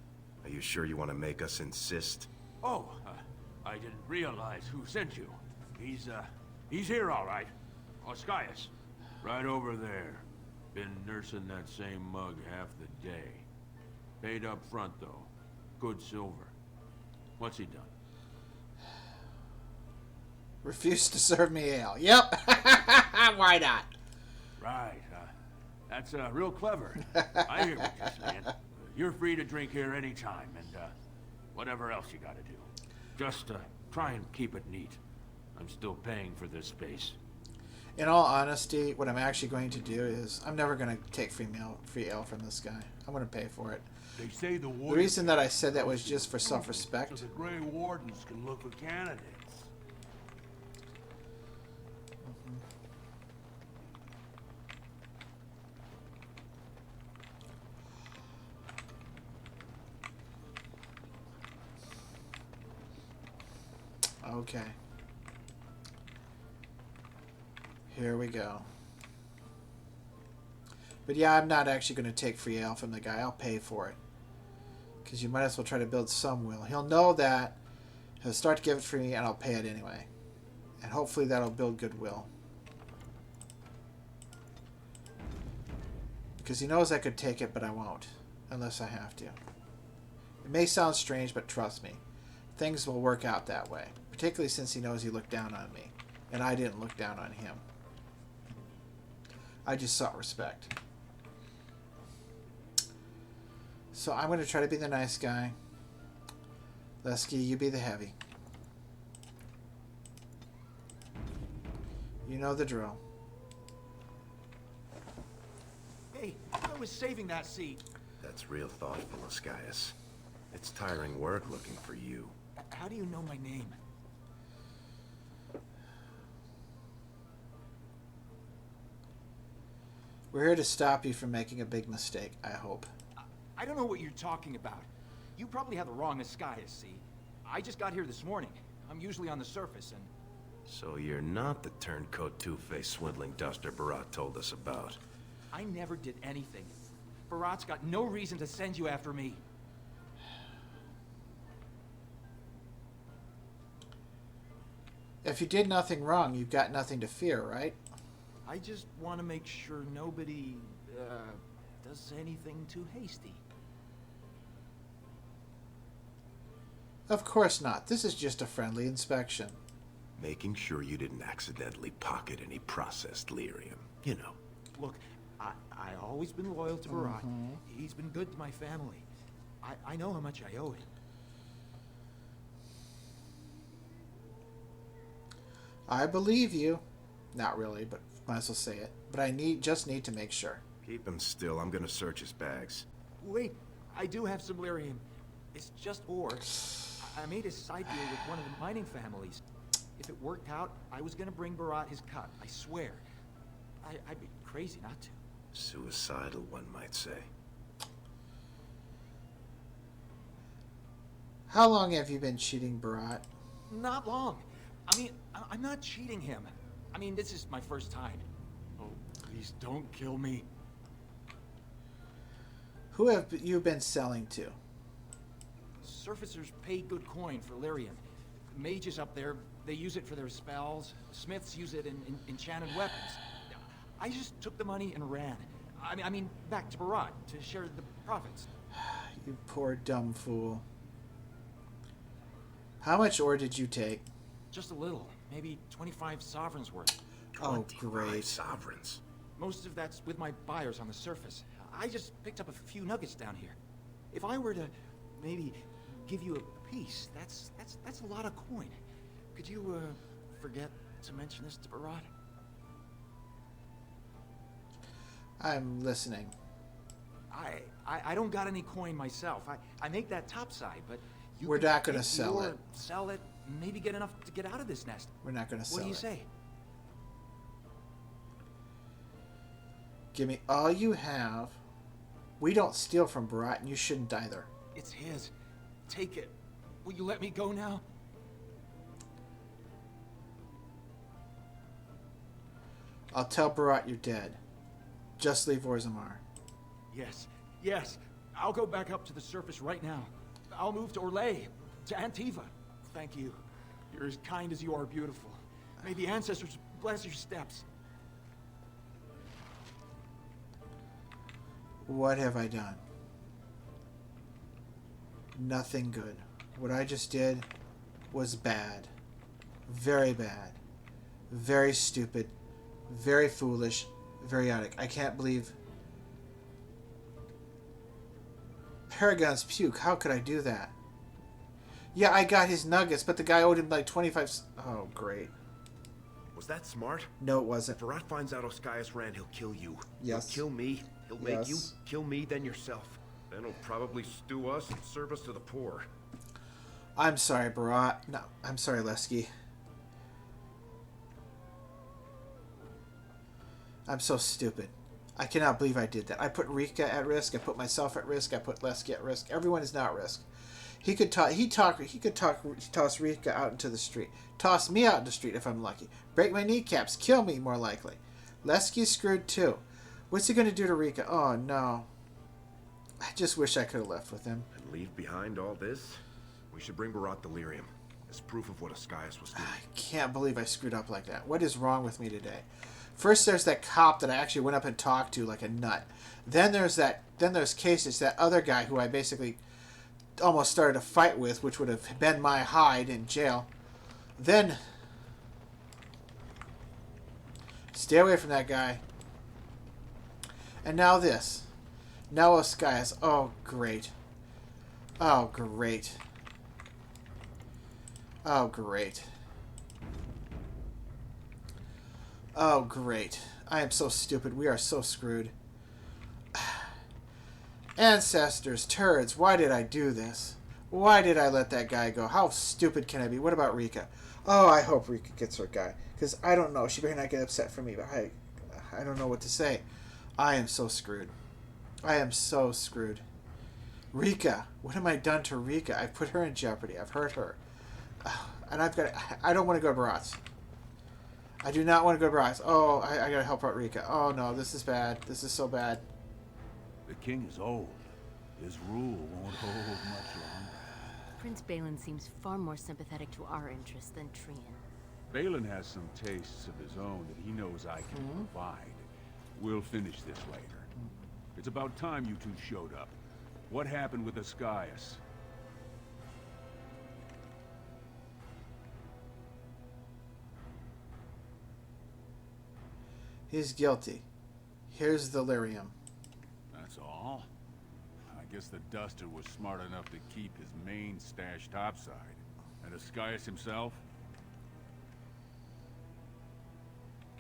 Are you sure you want to make us insist? Oh, I didn't realize who sent you. He's here all right. Oscaius. Right over there. Been nursing that same mug half the day. Paid up front, though. Good silver. What's he done? Refused to serve me ale. Yep. Why not? Right. That's real clever. I hear what you're saying. You're free to drink here anytime, and whatever else you gotta do. Just try and keep it neat. I'm still paying for this space. In all honesty, what I'm actually going to do is I'm never going to take free ale from this guy. I'm going to pay for it. They say the reason that I said that was just for self-respect. So the Grey Wardens can look for candidates. Okay. Here we go. But yeah, I'm not actually going to take free ale from the guy. I'll pay for it. Because you might as well try to build some will. He'll know that. He'll start to give it free, and I'll pay it anyway. And hopefully that'll build goodwill. Because he knows I could take it, but I won't. Unless I have to. It may sound strange, but trust me. Things will work out that way. Particularly since he knows he looked down on me. And I didn't look down on him. I just sought respect. So I'm going to try to be the nice guy. Lesky, you be the heavy. You know the drill. Hey, I was saving that seat. That's real thoughtful, Ascaius. It's tiring work looking for you. How do you know my name? We're here to stop you from making a big mistake, I hope. I don't know what you're talking about. You probably have the wrong Ascaius, see? I just got here this morning. I'm usually on the surface, and... So you're not the turncoat two-faced swindling duster Barat told us about. I never did anything. Barat's got no reason to send you after me. If you did nothing wrong, you've got nothing to fear, right? I just want to make sure nobody, does anything too hasty. Of course not. This is just a friendly inspection. Making sure you didn't accidentally pocket any processed lyrium. You know. Look, I always been loyal to Barat. He's been good to my family. I know how much I owe him. I believe you. Not really, but might as well say it. But I just need to make sure. Keep him still. I'm gonna search his bags. Wait, I do have some lyrium. It's just ore. I made a side deal with one of the mining families. If it worked out, I was gonna bring Barat his cut. I swear. I'd be crazy not to. Suicidal, one might say. How long have you been cheating Barat? Not long. I mean, I'm not cheating him. I mean, this is my first time. Oh, please don't kill me. Who have you been selling to? Surfacers pay good coin for lyrium. Mages up there, they use it for their spells. Smiths use it in enchanted weapons. I just took the money and ran. I mean, back to Barat to share the profits. You poor dumb fool. How much ore did you take? Just a little. Maybe 25 sovereigns worth. Oh, great. Sovereigns. Most of that's with my buyers on the surface. I just picked up a few nuggets down here. If I were to maybe give you a piece, that's a lot of coin. Could you forget to mention this to Barat? I'm listening. I don't got any coin myself. I make that topside, but you We're not going to sell it. Sell it, maybe get enough to get out of this nest. We're not going to sell it. What do you say? Give me all you have. We don't steal from Barat, and you shouldn't either. It's his. Take it. Will you let me go now? I'll tell Barat you're dead. Just leave Orzammar. Yes, yes. I'll go back up to the surface right now. I'll move to Orlais, to Antiva. Thank you. You're as kind as you are beautiful. May the ancestors bless your steps. What have I done? Nothing good. What I just did was bad. Very bad. Very stupid. Very foolish. Very idiotic. I can't believe... Paragon's puke. How could I do that? Yeah, I got his nuggets, but the guy owed him like 25... Oh, great. Was that smart? No, it wasn't. If Barat finds out Ascaius ran, he'll kill you. Yes. He'll kill me. He'll make you Yes. kill me, then yourself. Then he'll probably stew us and serve us to the poor. I'm sorry, Barat. No, I'm sorry, Lesky. I'm so stupid. I cannot believe I did that. I put Rika at risk. I put myself at risk. I put Lesky at risk. Everyone is now at risk. He could toss Rika out into the street. Toss me out in the street if I'm lucky. Break my kneecaps. Kill me, more likely. Lesky's screwed too. What's he going to do to Rika? Oh, no. I just wish I could have left with him. And leave behind all this? We should bring Barat delirium. as proof of what Ascaius was doing. I can't believe I screwed up like that. What is wrong with me today? First, there's that cop that I actually went up and talked to like a nut. Then there's Kasich, that other guy who I basically almost started a fight with, which would have been my hide in jail. Then, stay away from that guy. And now this. Now Ascaius. Oh, great. Oh, great. Oh, great. Oh, great. I am so stupid. We are so screwed. Ancestors, turds, why did I do this? Why did I let that guy go? How stupid can I be? What about Rika? Oh, I hope Rika gets her guy. Because I don't know. She better not get upset for me, but I don't know what to say. I am so screwed. I am so screwed. Rika. What have I done to Rika? I've put her in jeopardy. I've hurt her. And I don't want to go to Baratz. I do not want to go to Baratz. Oh, I gotta help out Rika. Oh no, this is bad. This is so bad. The king is old. His rule won't hold much longer. Prince Balin seems far more sympathetic to our interests than Trian. Balin has some tastes of his own that he knows I can provide. We'll finish this later. It's about time you two showed up. What happened with Ascaius? He's guilty. Here's the lyrium. That's all? I guess the Duster was smart enough to keep his main stash topside. And Ascaius himself?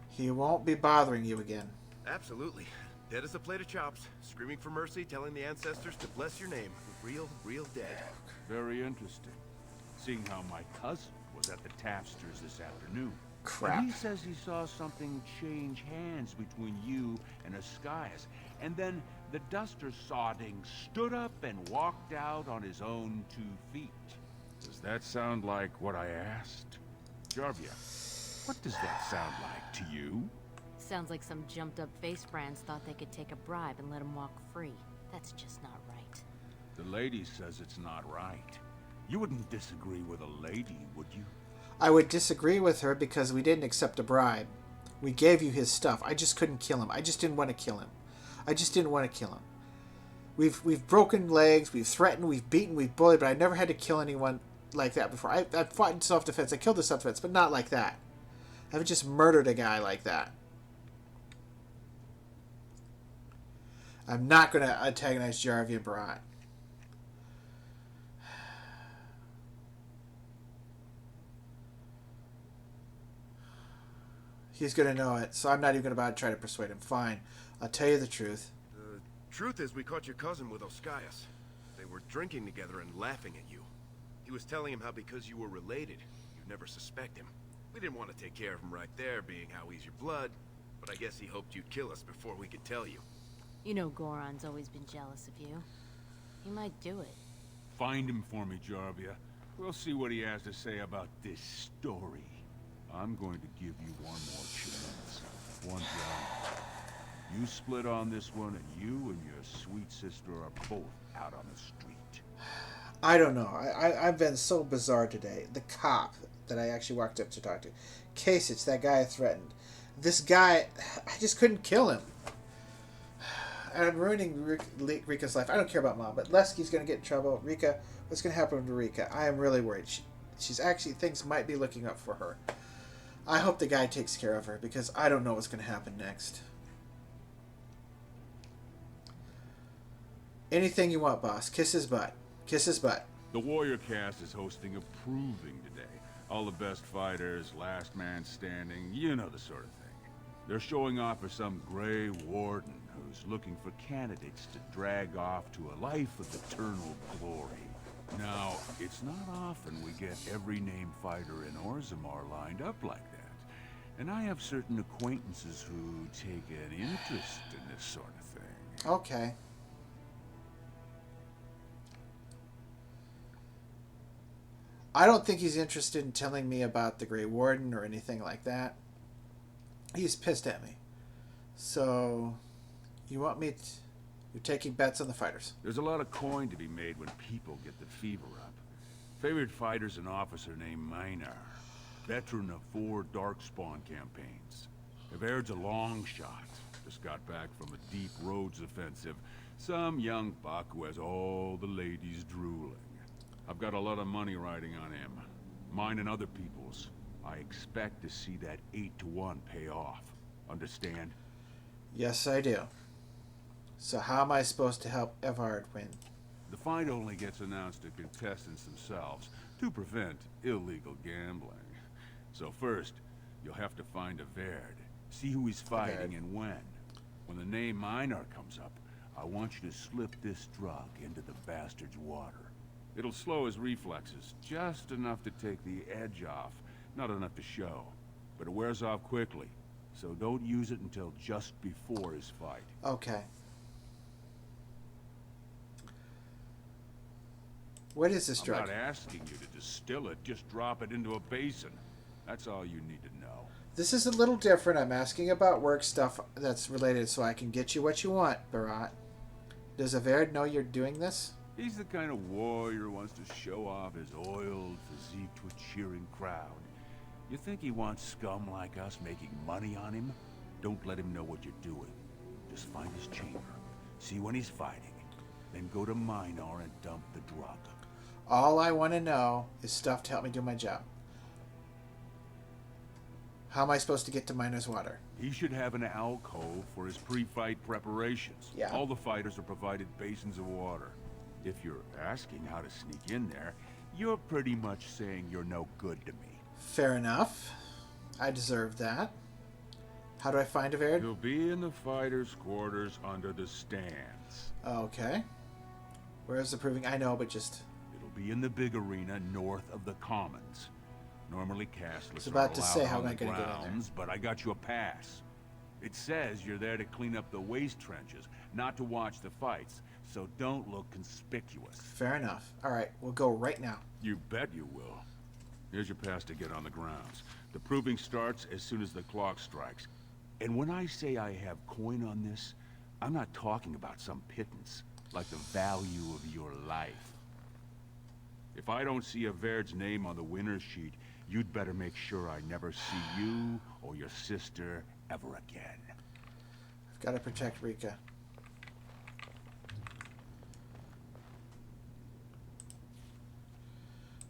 He won't be bothering you again. Absolutely. Dead as a plate of chops, screaming for mercy, telling the ancestors to bless your name. Real dead. Very interesting. Seeing how my cousin was at the tapsters this afternoon. Crap. And he says he saw something change hands between you and Ascaius. And then the Duster sodding stood up and walked out on his own 2 feet. Does that sound like what I asked? Jarvia, what does that sound like to you? Sounds like some jumped-up face brands thought they could take a bribe and let him walk free. That's just not right. The lady says it's not right. You wouldn't disagree with a lady, would you? I would disagree with her because we didn't accept a bribe. We gave you his stuff. I just couldn't kill him. I just didn't want to kill him. I just didn't want to kill him. We've broken legs, we've threatened, we've beaten, we've bullied, but I never had to kill anyone like that before. I fought in self-defense. I killed in self-defense, but not like that. I haven't just murdered a guy like that. I'm not going to antagonize Jarvia and Barat. He's going to know it, so I'm not even going to bother to try to persuade him. Fine. I'll tell you the truth. The truth is we caught your cousin with Ascaius. They were drinking together and laughing at you. He was telling him how because you were related, you'd never suspect him. We didn't want to take care of him right there, being how he's your blood, but I guess he hoped you'd kill us before we could tell you. You know Goron's always been jealous of you. He might do it. Find him for me, Jarvia. We'll see what he has to say about this story. I'm going to give you one more chance. One job. You split on this one, and you and your sweet sister are both out on the street. I don't know. I've been so bizarre today. The cop that I actually walked up to talk to. Kasich, that guy I threatened. This guy, I just couldn't kill him. And I'm ruining Rika's life. I don't care about Mom, but Lesky's going to get in trouble. Rika, what's going to happen to Rika? I am really worried. She's actually, things might be looking up for her. I hope the guy takes care of her, because I don't know what's going to happen next. Anything you want, boss. Kiss his butt. Kiss his butt. The Warrior Cast is hosting a proving today. All the best fighters, last man standing, you know the sort of thing. They're showing off for some Grey Warden who's looking for candidates to drag off to a life of eternal glory. Now, it's not often we get every named fighter in Orzammar lined up like that. And I have certain acquaintances who take an interest in this sort of thing. Okay. I don't think he's interested in telling me about the Grey Warden or anything like that. He's pissed at me. So, you want me to... You're taking bets on the fighters. There's a lot of coin to be made when people get the fever up. Favorite fighter's an officer named Minor. Veteran of 4 Darkspawn campaigns. Avaird's a long shot. Just got back from a deep roads offensive. Some young buck who has all the ladies drooling. I've got a lot of money riding on him. Mine and other people's. I expect to see that 8-to-1 pay off. Understand? Yes, I do. So how am I supposed to help Avard win? The fight only gets announced to contestants themselves to prevent illegal gambling. So first, you'll have to find Avard. See who he's fighting and when. When the name Minor comes up, I want you to slip this drug into the bastard's water. It'll slow his reflexes, just enough to take the edge off, not enough to show. But it wears off quickly, so don't use it until just before his fight. Okay. What is this drug? I'm not asking you to distill it, just drop it into a basin. That's all you need to know. This is a little different. I'm asking about work stuff that's related so I can get you what you want, Barat. Does Avard know you're doing this? He's the kind of warrior who wants to show off his oiled physique to a cheering crowd. You think he wants scum like us making money on him? Don't let him know what you're doing. Just find his chamber, see when he's fighting, then go to Minor and dump the drug. All I want to know is stuff to help me do my job. How am I supposed to get to Minor's water? He should have an alcove for his pre-fight preparations. Yeah. All the fighters are provided basins of water. If you're asking how to sneak in there, you're pretty much saying you're no good to me. Fair enough. I deserve that. How do I find Avard? You'll be in the fighters' quarters under the stands. Okay. Where's the proving? I know, but just... It'll be in the big arena north of the Commons. Normally castless was about are to allowed say, how on am I the gonna get in there? grounds, but I got you a pass. It says you're there to clean up the waste trenches, not to watch the fights, so don't look conspicuous. Fair enough. All right, we'll go right now. You bet you will. Here's your pass to get on the grounds. The proving starts as soon as the clock strikes. And when I say I have coin on this, I'm not talking about some pittance, like the value of your life. If I don't see Avard's name on the winner's sheet, you'd better make sure I never see you or your sister ever again. I've got to protect Rika.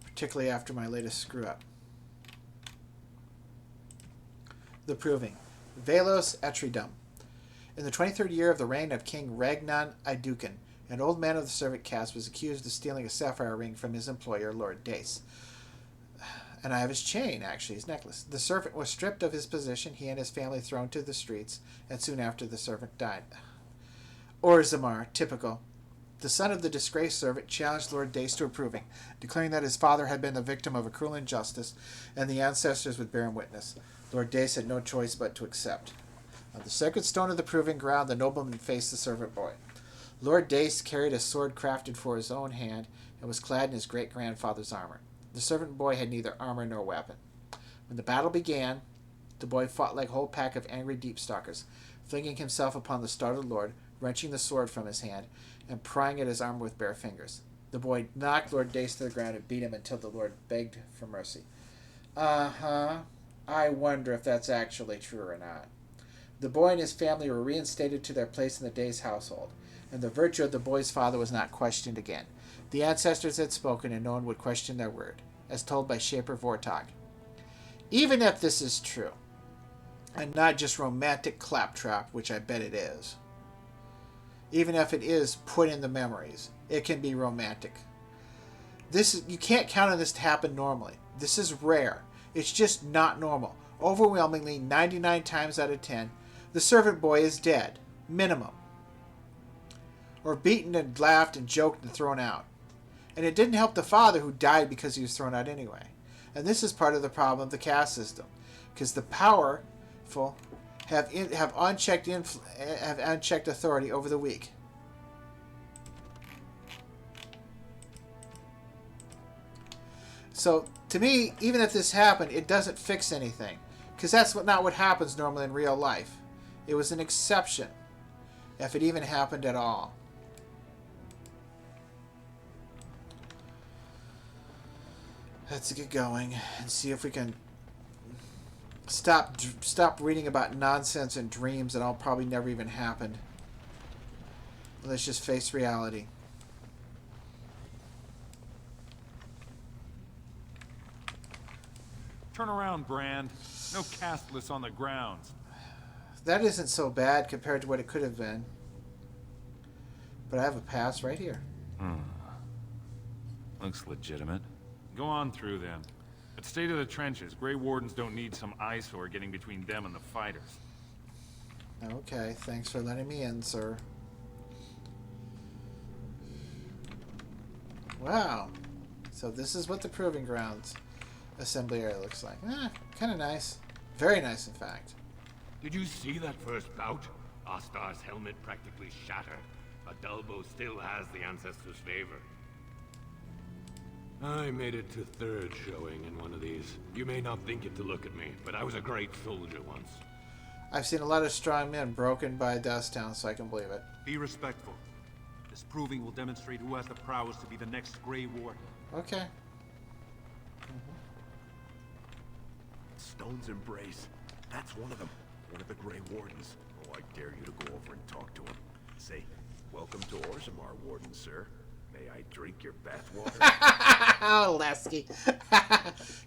Particularly after my latest screw-up. The Proving. Velos Etridum. In the 23rd year of the reign of King Ragnan Idukan, an old man of the servant caste was accused of stealing a sapphire ring from his employer, Lord Dace. And I have his chain, actually, his necklace. The servant was stripped of his position, he and his family thrown to the streets, and soon after the servant died. Orzammar, typical. The son of the disgraced servant challenged Lord Dace to a proving, declaring that his father had been the victim of a cruel injustice, and the ancestors would bear him witness. Lord Dace had no choice but to accept. On the sacred stone of the proving ground, the nobleman faced the servant boy. Lord Dace carried a sword crafted for his own hand, and was clad in his great-grandfather's armor. The servant boy had neither armor nor weapon. When the battle began, the boy fought like a whole pack of angry deep-stalkers, flinging himself upon the startled lord, wrenching the sword from his hand, and prying at his armor with bare fingers. The boy knocked Lord Dace to the ground and beat him until the lord begged for mercy. Uh-huh. I wonder if that's actually true or not. The boy and his family were reinstated to their place in the Dace household, and the virtue of the boy's father was not questioned again. The ancestors had spoken, and no one would question their word, as told by Shaper Vortog. Even if this is true, and not just romantic claptrap, which I bet it is, even if it is put in the memories, it can be romantic. You can't count on this to happen normally. This is rare. It's just not normal. Overwhelmingly, 99 times out of 10, the servant boy is dead. Minimum. Or beaten and laughed and joked and thrown out. And it didn't help the father, who died because he was thrown out anyway. And this is part of the problem of the caste system, because the powerful have unchecked authority over the weak. So, to me, even if this happened, it doesn't fix anything, because that's not what happens normally in real life. It was an exception, if it even happened at all. Let's get going and see if we can stop reading about nonsense and dreams that all probably never even happened. Let's just face reality. Turn around, Brand. No castless on the grounds. That isn't so bad compared to what it could have been. But I have a pass right here. Looks legitimate. Go on through, then. At State of the Trenches, Grey Wardens don't need some eyesore getting between them and the fighters. Okay, thanks for letting me in, sir. Wow. So this is what the Proving Grounds assembly area looks like. Kind of nice. Very nice, in fact. Did you see that first bout? Astar's helmet practically shattered, but Dalbo still has the Ancestors' favor. I made it to third showing in one of these. You may not think it to look at me, but I was a great soldier once. I've seen a lot of strong men broken by Dusttown, so I can believe it. Be respectful. This proving will demonstrate who has the prowess to be the next Grey Warden. Okay. Stone's Embrace. That's one of them. One of the Grey Wardens. Oh, I dare you to go over and talk to him. Say, welcome to Orzammar, Warden, sir. May I drink your bathwater? Oh, Lasky.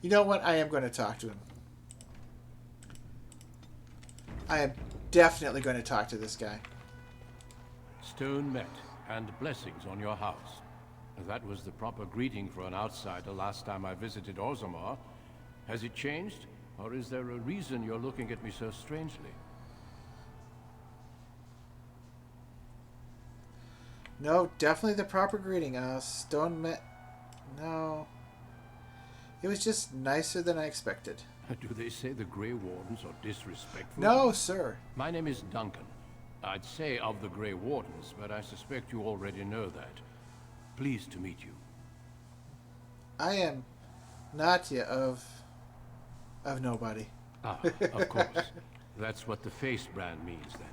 You know what? I am going to talk to him. I am definitely going to talk to this guy. Stone met, and blessings on your house. That was the proper greeting for an outsider last time I visited Orzammar. Has it changed? Or is there a reason you're looking at me so strangely? No, definitely the proper greeting. Stone met... No. It was just nicer than I expected. Do they say the Grey Wardens are disrespectful? No, sir. My name is Duncan. I'd say of the Grey Wardens, but I suspect you already know that. Pleased to meet you. I am Natia of nobody. Ah, of course. That's what the face brand means then.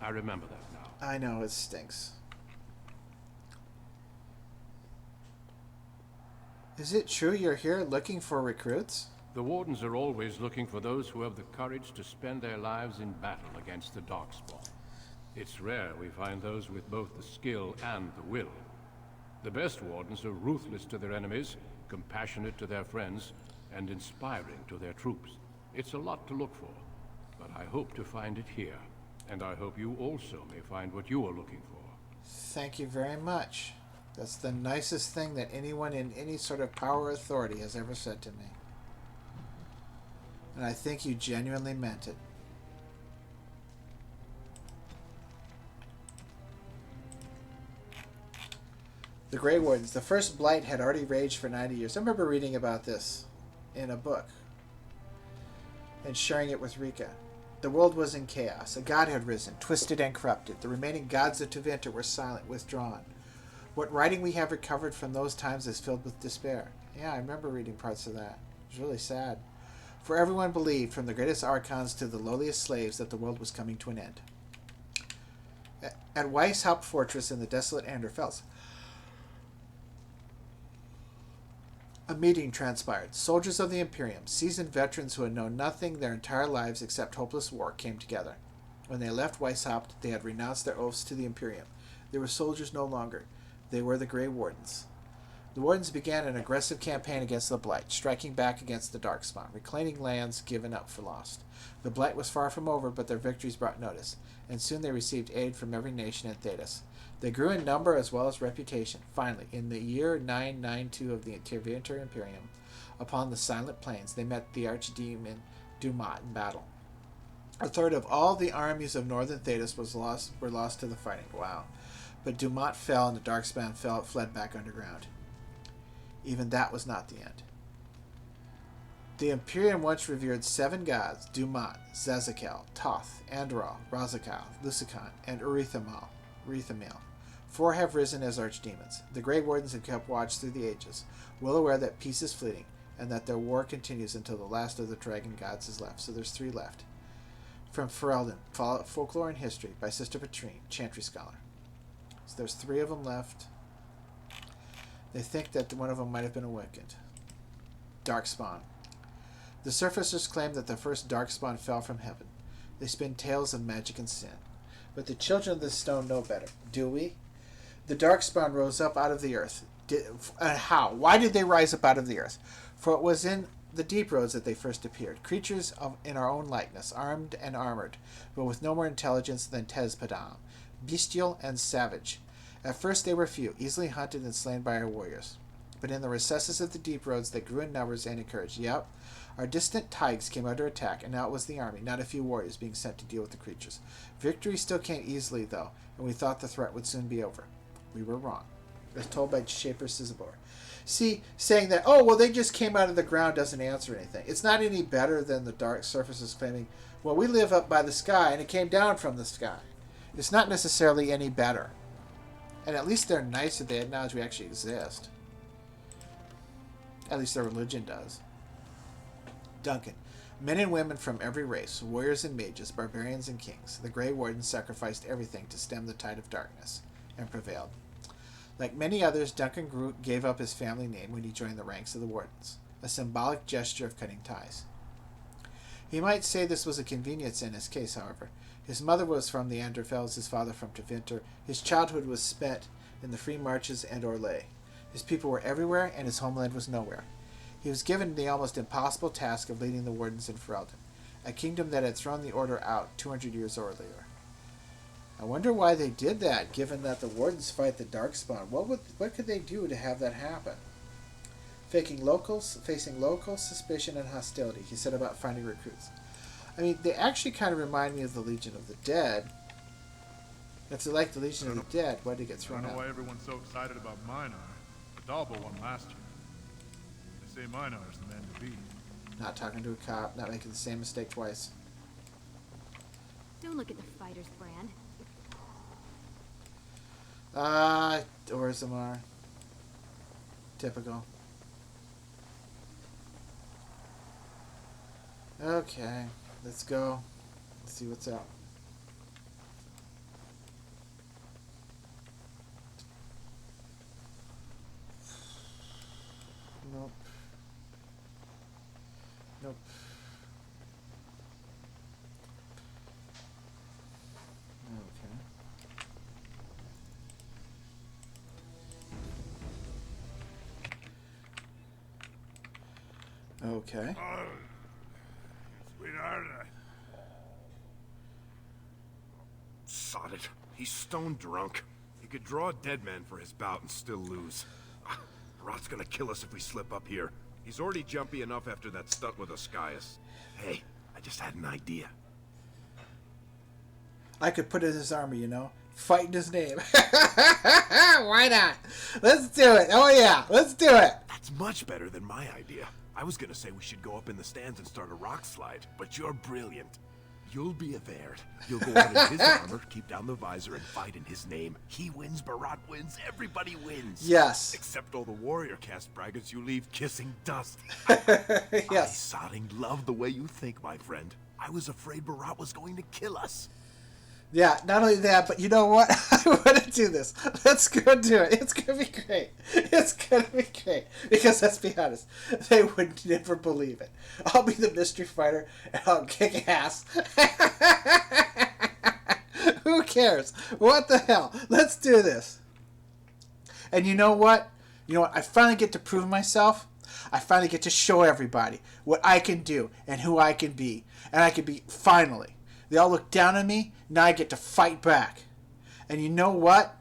I remember that now. I know, it stinks. Is it true you're here looking for recruits? The Wardens are always looking for those who have the courage to spend their lives in battle against the Darkspawn. It's rare we find those with both the skill and the will. The best Wardens are ruthless to their enemies, compassionate to their friends, and inspiring to their troops. It's a lot to look for, but I hope to find it here, and I hope you also may find what you are looking for. Thank you very much. That's the nicest thing that anyone in any sort of power or authority has ever said to me. And I think you genuinely meant it. The Grey Wardens. The first Blight had already raged for 90 years. I remember reading about this in a book and sharing it with Rika. The world was in chaos. A god had risen, twisted and corrupted. The remaining gods of Tevinter were silent, withdrawn. What writing we have recovered from those times is filled with despair. Yeah, I remember reading parts of that. It was really sad. For everyone believed, from the greatest archons to the lowliest slaves, that the world was coming to an end. At Weishaupt Fortress in the desolate Anderfels, a meeting transpired. Soldiers of the Imperium, seasoned veterans who had known nothing their entire lives except hopeless war, came together. When they left Weishaupt, they had renounced their oaths to the Imperium. They were soldiers no longer. They were the Grey Wardens. The Wardens began an aggressive campaign against the Blight, striking back against the Darkspawn, reclaiming lands given up for lost. The Blight was far from over, but their victories brought notice, and soon they received aid from every nation in Thedas. They grew in number as well as reputation. Finally, in the year 992 of the Tevinter Imperium, upon the Silent Plains, they met the archdemon Dumat in battle. A third of all the armies of northern Thedas were lost to the fighting. Wow. But Dumat fell, and the Darkspawn fled back underground. Even that was not the end. The Imperium once revered 7 gods: Dumat, Zazakel, Toth, Andral, Razakal, Lusakhan, and Urithamil. 4 have risen as archdemons. The Grey Wardens have kept watch through the ages, well aware that peace is fleeting, and that their war continues until the last of the dragon gods is left. So there's 3 left. From Ferelden, Folklore and History, by Sister Petrine, Chantry Scholar. So there's 3 of them left. They think that one of them might have been awakened. Darkspawn. The surfacers claim that the first Darkspawn fell from heaven. They spin tales of magic and sin. But the children of the stone know better. Do we? The Darkspawn rose up out of the earth. How? Why did they rise up out of the earth? For it was in the deep roads that they first appeared. Creatures in our own likeness, armed and armored, but with no more intelligence than Tezpadam. Bestial and savage. At first they were few, easily hunted and slain by our warriors. But in the recesses of the deep roads they grew in numbers and in courage. Yep, our distant Tigers came under attack, and now it was the army, not a few warriors, being sent to deal with the creatures. Victory still came easily, though, and we thought the threat would soon be over. We were wrong. As told by Shaper Sizabor. See, saying that, oh, well, they just came out of the ground doesn't answer anything. It's not any better than the dark surfaces claiming, well, we live up by the sky, and it came down from the sky. It's not necessarily any better. And at least they're nice that they acknowledge we actually exist. At least their religion does. Duncan. Men and women from every race, warriors and mages, barbarians and kings. The Grey Wardens sacrificed everything to stem the tide of darkness, and prevailed. Like many others, Duncan gave up his family name when he joined the ranks of the Wardens, a symbolic gesture of cutting ties. He might say this was a convenience in his case, however. His mother was from the Anderfels, his father from Tevinter. His childhood was spent in the free marches and Orlais. His people were everywhere, and his homeland was nowhere. He was given the almost impossible task of leading the Wardens in Ferelden, a kingdom that had thrown the Order out 200 years earlier. I wonder why they did that, given that the Wardens fight the Darkspawn. What could they do to have that happen? Facing local suspicion and hostility, he said about finding recruits. I mean, they actually kind of remind me of the Legion of the Dead. If they like the Legion of the Dead, why did it get thrown out? I don't know why everyone's so excited about Minar. Adalbo won last year. They say Minar's the man to beat. Not talking to a cop, not making the same mistake twice. Don't look at the fighter's brand. Orzammar. Typical. Okay, let's go. Let's see what's up. Nope. Nope. Okay. Sweetheart, Sod it. He's stone drunk. He could draw a dead man for his bout and still lose. Rot's gonna kill us if we slip up here. He's already jumpy enough after that stunt with Oscius. Hey, I just had an idea. I could put it in his armor, you know? Fight in his name. Why not? Let's do it. Oh yeah, let's do it. That's much better than my idea. I was gonna say we should go up in the stands and start a rock slide, but you're brilliant. You'll be a Verd. You'll go out in his armor, keep down the visor, and fight in his name. He wins, Barat wins, everybody wins. Yes. Except all the warrior cast braggarts you leave kissing dust. Yes. I sodding love the way you think, my friend. I was afraid Barat was going to kill us. Yeah, not only that, but you know what? I want to do this. Let's go do it. It's going to be great. It's going to be great. Because let's be honest, they would never believe it. I'll be the mystery fighter, and I'll kick ass. Who cares? What the hell? Let's do this. And you know what? I finally get to prove myself. I finally get to show everybody what I can do and who I can be. And I can be, finally. They all look down on me. Now I get to fight back. And you know what?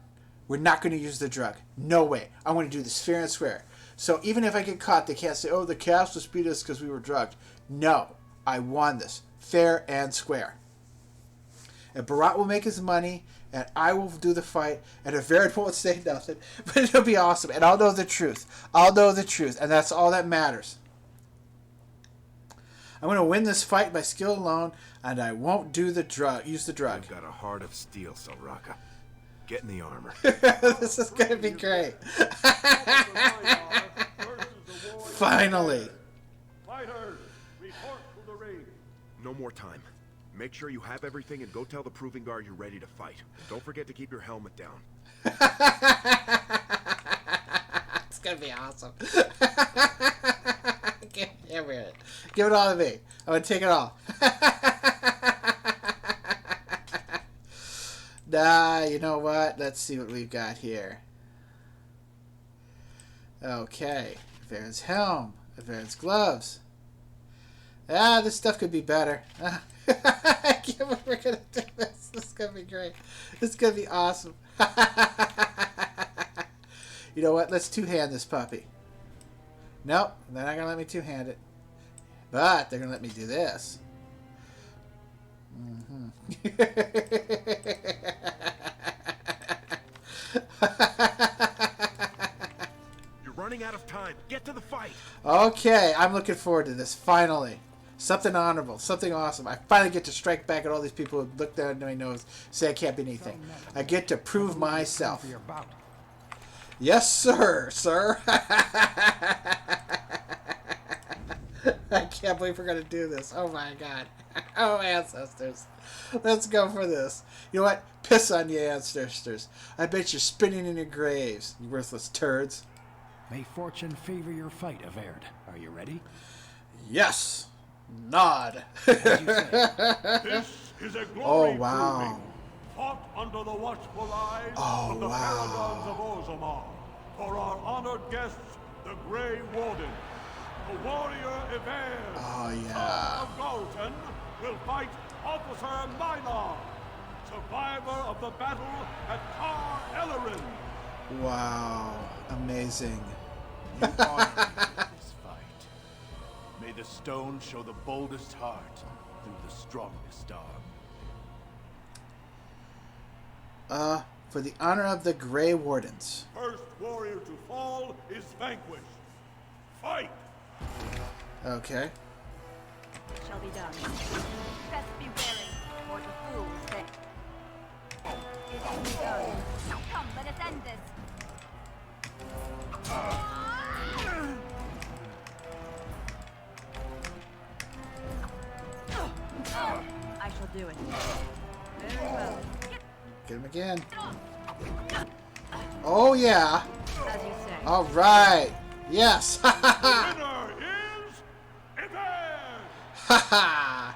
We're not going to use the drug. No way. I want to do this fair and square. So even if I get caught, they can't say, oh, the cast was beat us because we were drugged. No. I won this. Fair and square. And Barat will make his money, and I will do the fight, and Verd won't say nothing. But it'll be awesome. And I'll know the truth. I'll know the truth. And that's all that matters. I'm going to win this fight by skill alone, and I won't use the drug. You've got a heart of steel, Soraka. Get in the armor. This is going to be great. Finally. Fighters, report to the ring. No more time. Make sure you have everything and go tell the Proving Guard you're ready to fight. Don't forget to keep your helmet down. It's going to be awesome. I can't Give it all to me. I'm going to take it all. Nah, you know what? Let's see what we've got here. Okay. Varen's helm. Varen's gloves. Ah, this stuff could be better. I can't believe we're going to do this. This is going to be great. This is going to be awesome. You know what? Let's two-hand this puppy. Nope. They're not going to let me two-hand it. But they're going to let me do this. You're running out of time. Get to the fight. Okay, I'm looking forward to this. Finally. Something honorable. Something awesome. I finally get to strike back at all these people who look down my nose, say I can't be anything. I get to prove myself. Yes, sir, sir. I can't believe we're going to do this. Oh, my God. Oh, ancestors. Let's go for this. You know what? Piss on you, ancestors. I bet you're spinning in your graves, you worthless turds. May fortune favor your fight, Averd. Are you ready? Yes. Nod. This is a glory wow. fought under the watchful eyes of the wow. paragons of Orzammar. For our honored guests, the Grey Warden, the warrior Averd, son of Galton, will fight Officer Minor, survivor of the battle at Tar Ellerin. Wow. Amazing. You honor me with this fight. May the stone show the boldest heart through the strongest arm. For the honor of the Grey Wardens. First warrior to fall is vanquished. Fight! Okay. Shall be done. Best be wary, or the fools say. It is begun. Come, let us end this. I shall do it. Very well. Get him again. Oh, yeah. As you say. All right. Yes. The winner is Averd!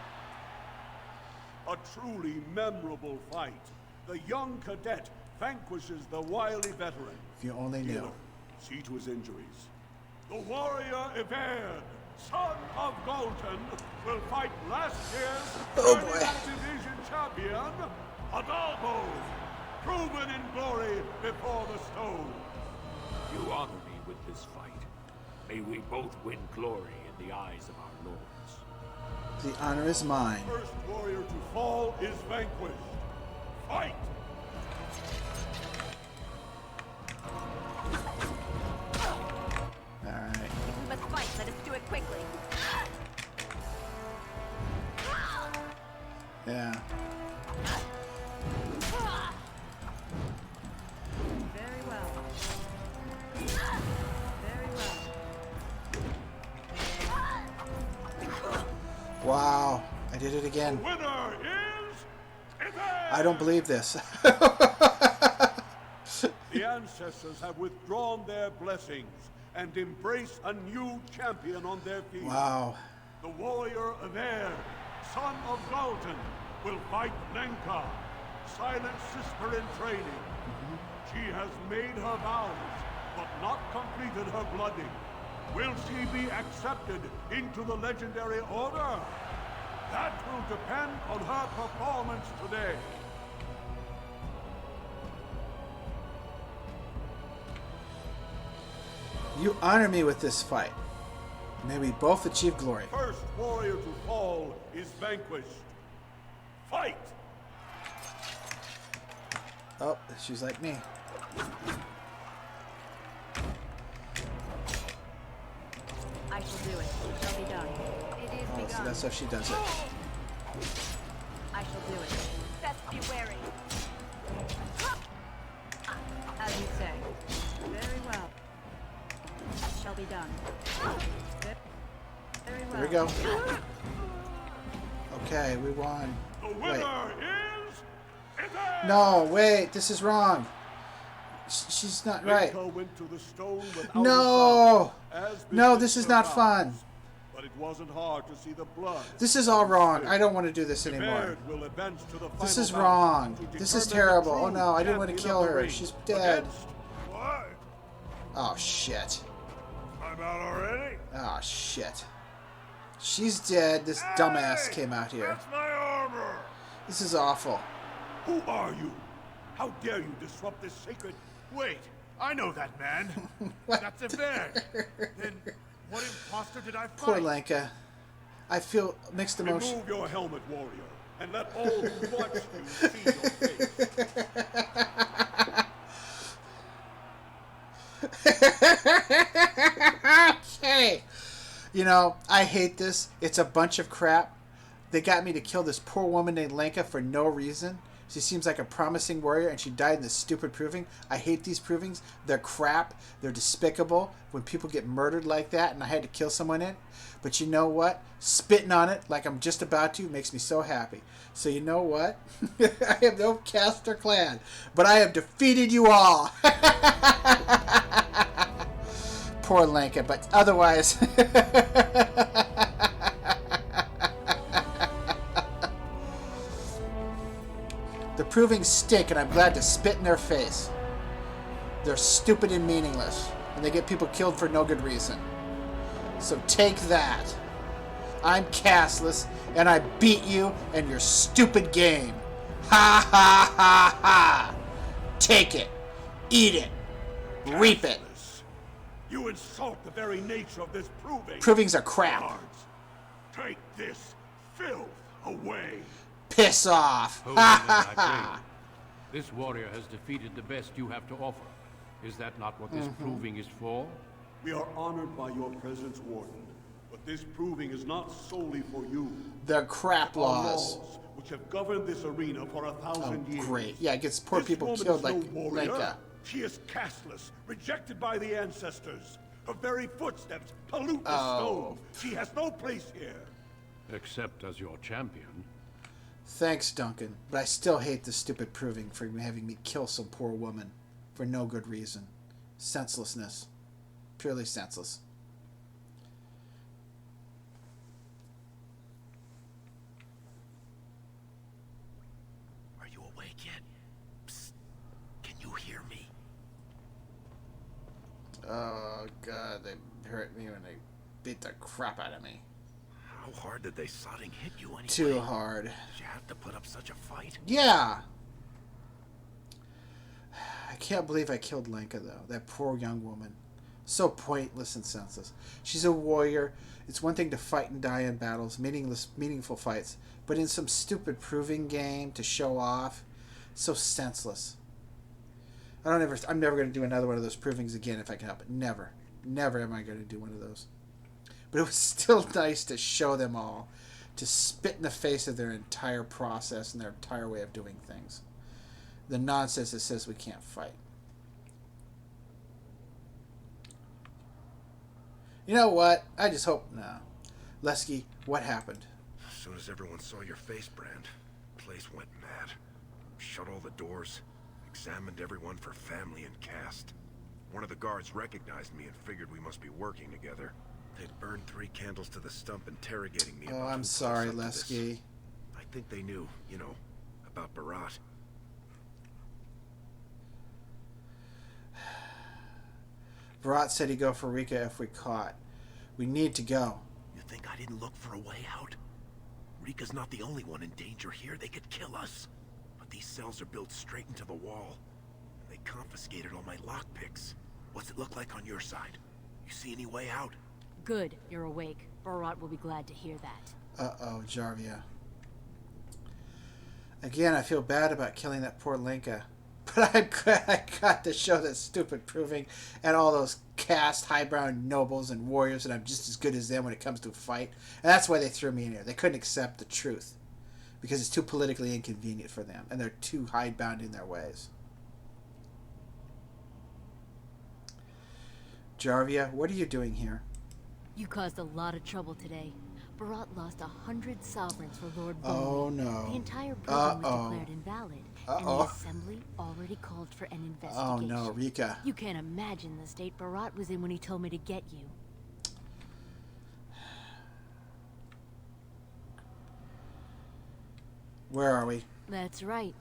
A truly memorable fight. The young cadet vanquishes the wily veteran. If you only knew. Healer, see to his injuries. The warrior Averd, son of Galton, will fight last year's division champion, Adalbo, proven in glory before the stone. You honor me with this fight. May we both win glory in the eyes of our lords. The honor is mine. First warrior to fall is vanquished. Fight! Alright. If we must fight, let us do it quickly. Yeah. Very well. Very well. Wow. I did it again. The winner is Averd! I don't believe this. The ancestors have withdrawn their blessings and embrace a new champion on their field. Wow. The warrior Averd, son of Galton, will fight Lenka, silent sister in training. She has made her vows, but not completed her blooding. Will she be accepted into the legendary order? That will depend on her performance today. You honor me with this fight. May we both achieve glory. First warrior to fall is vanquished. Fight! Oh, she's like me. I shall do it. It shall be done. It is Oh, begun. so that's how she does it. I shall do it. Best be wary. As you say. Very well. Shall be done. Very well. Here we go. Okay, we won. The winner is Averd! No, wait, this is wrong. She's not right. Lenka went to the stone without No! a fight, as No, befits this is her not vows. fun. But but it wasn't hard to see the blood. This is all wrong. I don't want to do this anymore. Will advance to the This is final wrong. bout to This is determine terrible. the Oh true no, I didn't want to champion kill of the her. ring. She's dead. Against... What? Oh shit. I'm out already? Oh shit. She's dead. This dumbass came out here. That's my armor! This is awful. Who are you? How dare you disrupt this sacred... Wait, I know that man. That's a bear. Then what imposter did I fight? Poor Lenka. I feel mixed emotions. Remove your helmet, warrior, and let all who watch you see your face. Okay. You know, I hate this. It's a bunch of crap. They got me to kill this poor woman named Lenka for no reason. She seems like a promising warrior, and she died in this stupid proving. I hate these provings. They're crap. They're despicable when people get murdered like that, and I had to kill someone in. But you know what? Spitting on it like I'm just about to makes me so happy. So you know what? I have no caste or clan, but I have defeated you all. Poor Lenka, but otherwise... The provings stink, and I'm glad to spit in their face. They're stupid and meaningless, and they get people killed for no good reason. So take that. I'm castless, and I beat you and your stupid game. Ha ha ha ha! Take it. Eat it. Reap it. You insult the very nature of this proving. Provings are crap. Guards, take this filth away. Piss off. Hold Ha it, ha I ha. pray. This warrior has defeated the best you have to offer. Is that not what this proving is for? We are honored by your presence, Warden. But this proving is not solely for you. They're crap Our laws. which have governed this arena for 1,000 years. Great. Yeah, it gets poor This people woman killed is like no warrior. Lenka. She is casteless, rejected by the ancestors. Her very footsteps pollute the Oh. stone. She has no place here. Except as your champion. Thanks, Duncan, but I still hate the stupid proving for having me kill some poor woman for no good reason. Senselessness. Purely senseless. Are you awake yet? Psst. Can you hear me? Oh, God, they hurt me when they beat the crap out of me. How hard did they sodding hit you anyway? Too hard. Did you have to put up such a fight? Yeah! I can't believe I killed Lenka, though. That poor young woman. So pointless and senseless. She's a warrior. It's one thing to fight and die in battles, meaningful fights, but in some stupid proving game to show off, so senseless. I'm never going to do another one of those provings again if I can help it. Never. Never am I going to do one of those. But it was still nice to show them all, to spit in the face of their entire process and their entire way of doing things. The nonsense that says we can't fight. You know what? I just hope... No. Lesky, what happened? As soon as everyone saw your face, Brand, the place went mad. Shut all the doors, examined everyone for family and caste. One of the guards recognized me and figured we must be working together. They'd burned 3 candles to the stump interrogating me. Oh, I'm sorry, Lesky. I think they knew, you know, about Barat. Barat said he'd go for Rika if we caught. We need to go. You think I didn't look for a way out? Rika's not the only one in danger here. They could kill us. But these cells are built straight into the wall. And they confiscated all my lockpicks. What's it look like on your side? You see any way out? Good, you're awake. Barat will be glad to hear that. Uh-oh, Jarvia. Again, I feel bad about killing that poor Lenka. But I'm glad I got to show that stupid proving and all those caste, highbrow nobles and warriors, and I'm just as good as them when it comes to a fight. And that's why they threw me in here. They couldn't accept the truth. Because it's too politically inconvenient for them. And they're too hidebound in their ways. Jarvia, what are you doing here? You caused a lot of trouble today. Barat lost 100 sovereigns for Lord Bowman. Oh, no. The entire program was declared invalid. And the Assembly already called for an investigation. Oh, no, Rika. You can't imagine the state Barat was in when he told me to get you. Where are we? That's right.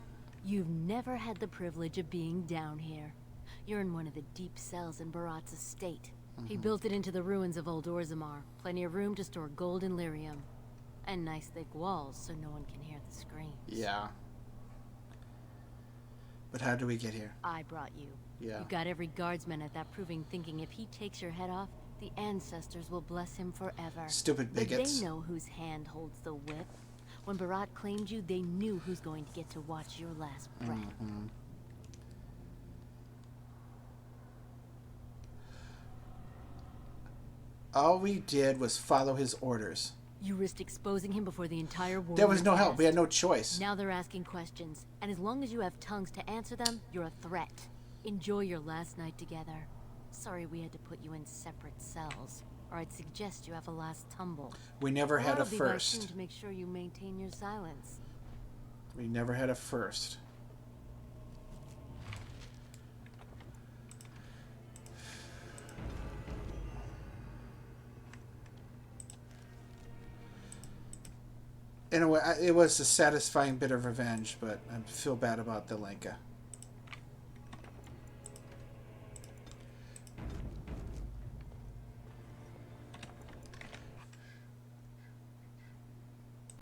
You've never had the privilege of being down here. You're in one of the deep cells in Barat's estate. He built it into the ruins of old Orzammar. Plenty of room to store gold and lyrium. And nice thick walls so no one can hear the screams. Yeah. But how do we get here? I brought you. Yeah. You got every guardsman at that proving thinking if he takes your head off, the ancestors will bless him forever. Stupid bigots. But they know whose hand holds the whip. When Barat claimed you, they knew who's going to get to watch your last breath. All we did was follow his orders. You risked exposing him before the entire war. There was no help. We had no choice. Now they're asking questions, and as long as you have tongues to answer them, you're a threat. Enjoy your last night together. Sorry we had to put you in separate cells, or I'd suggest you have a last tumble. We never had a I'll be back first. soon to make sure you maintain your silence. We never had a first. In a way, it was a satisfying bit of revenge, but I feel bad about the Lenka.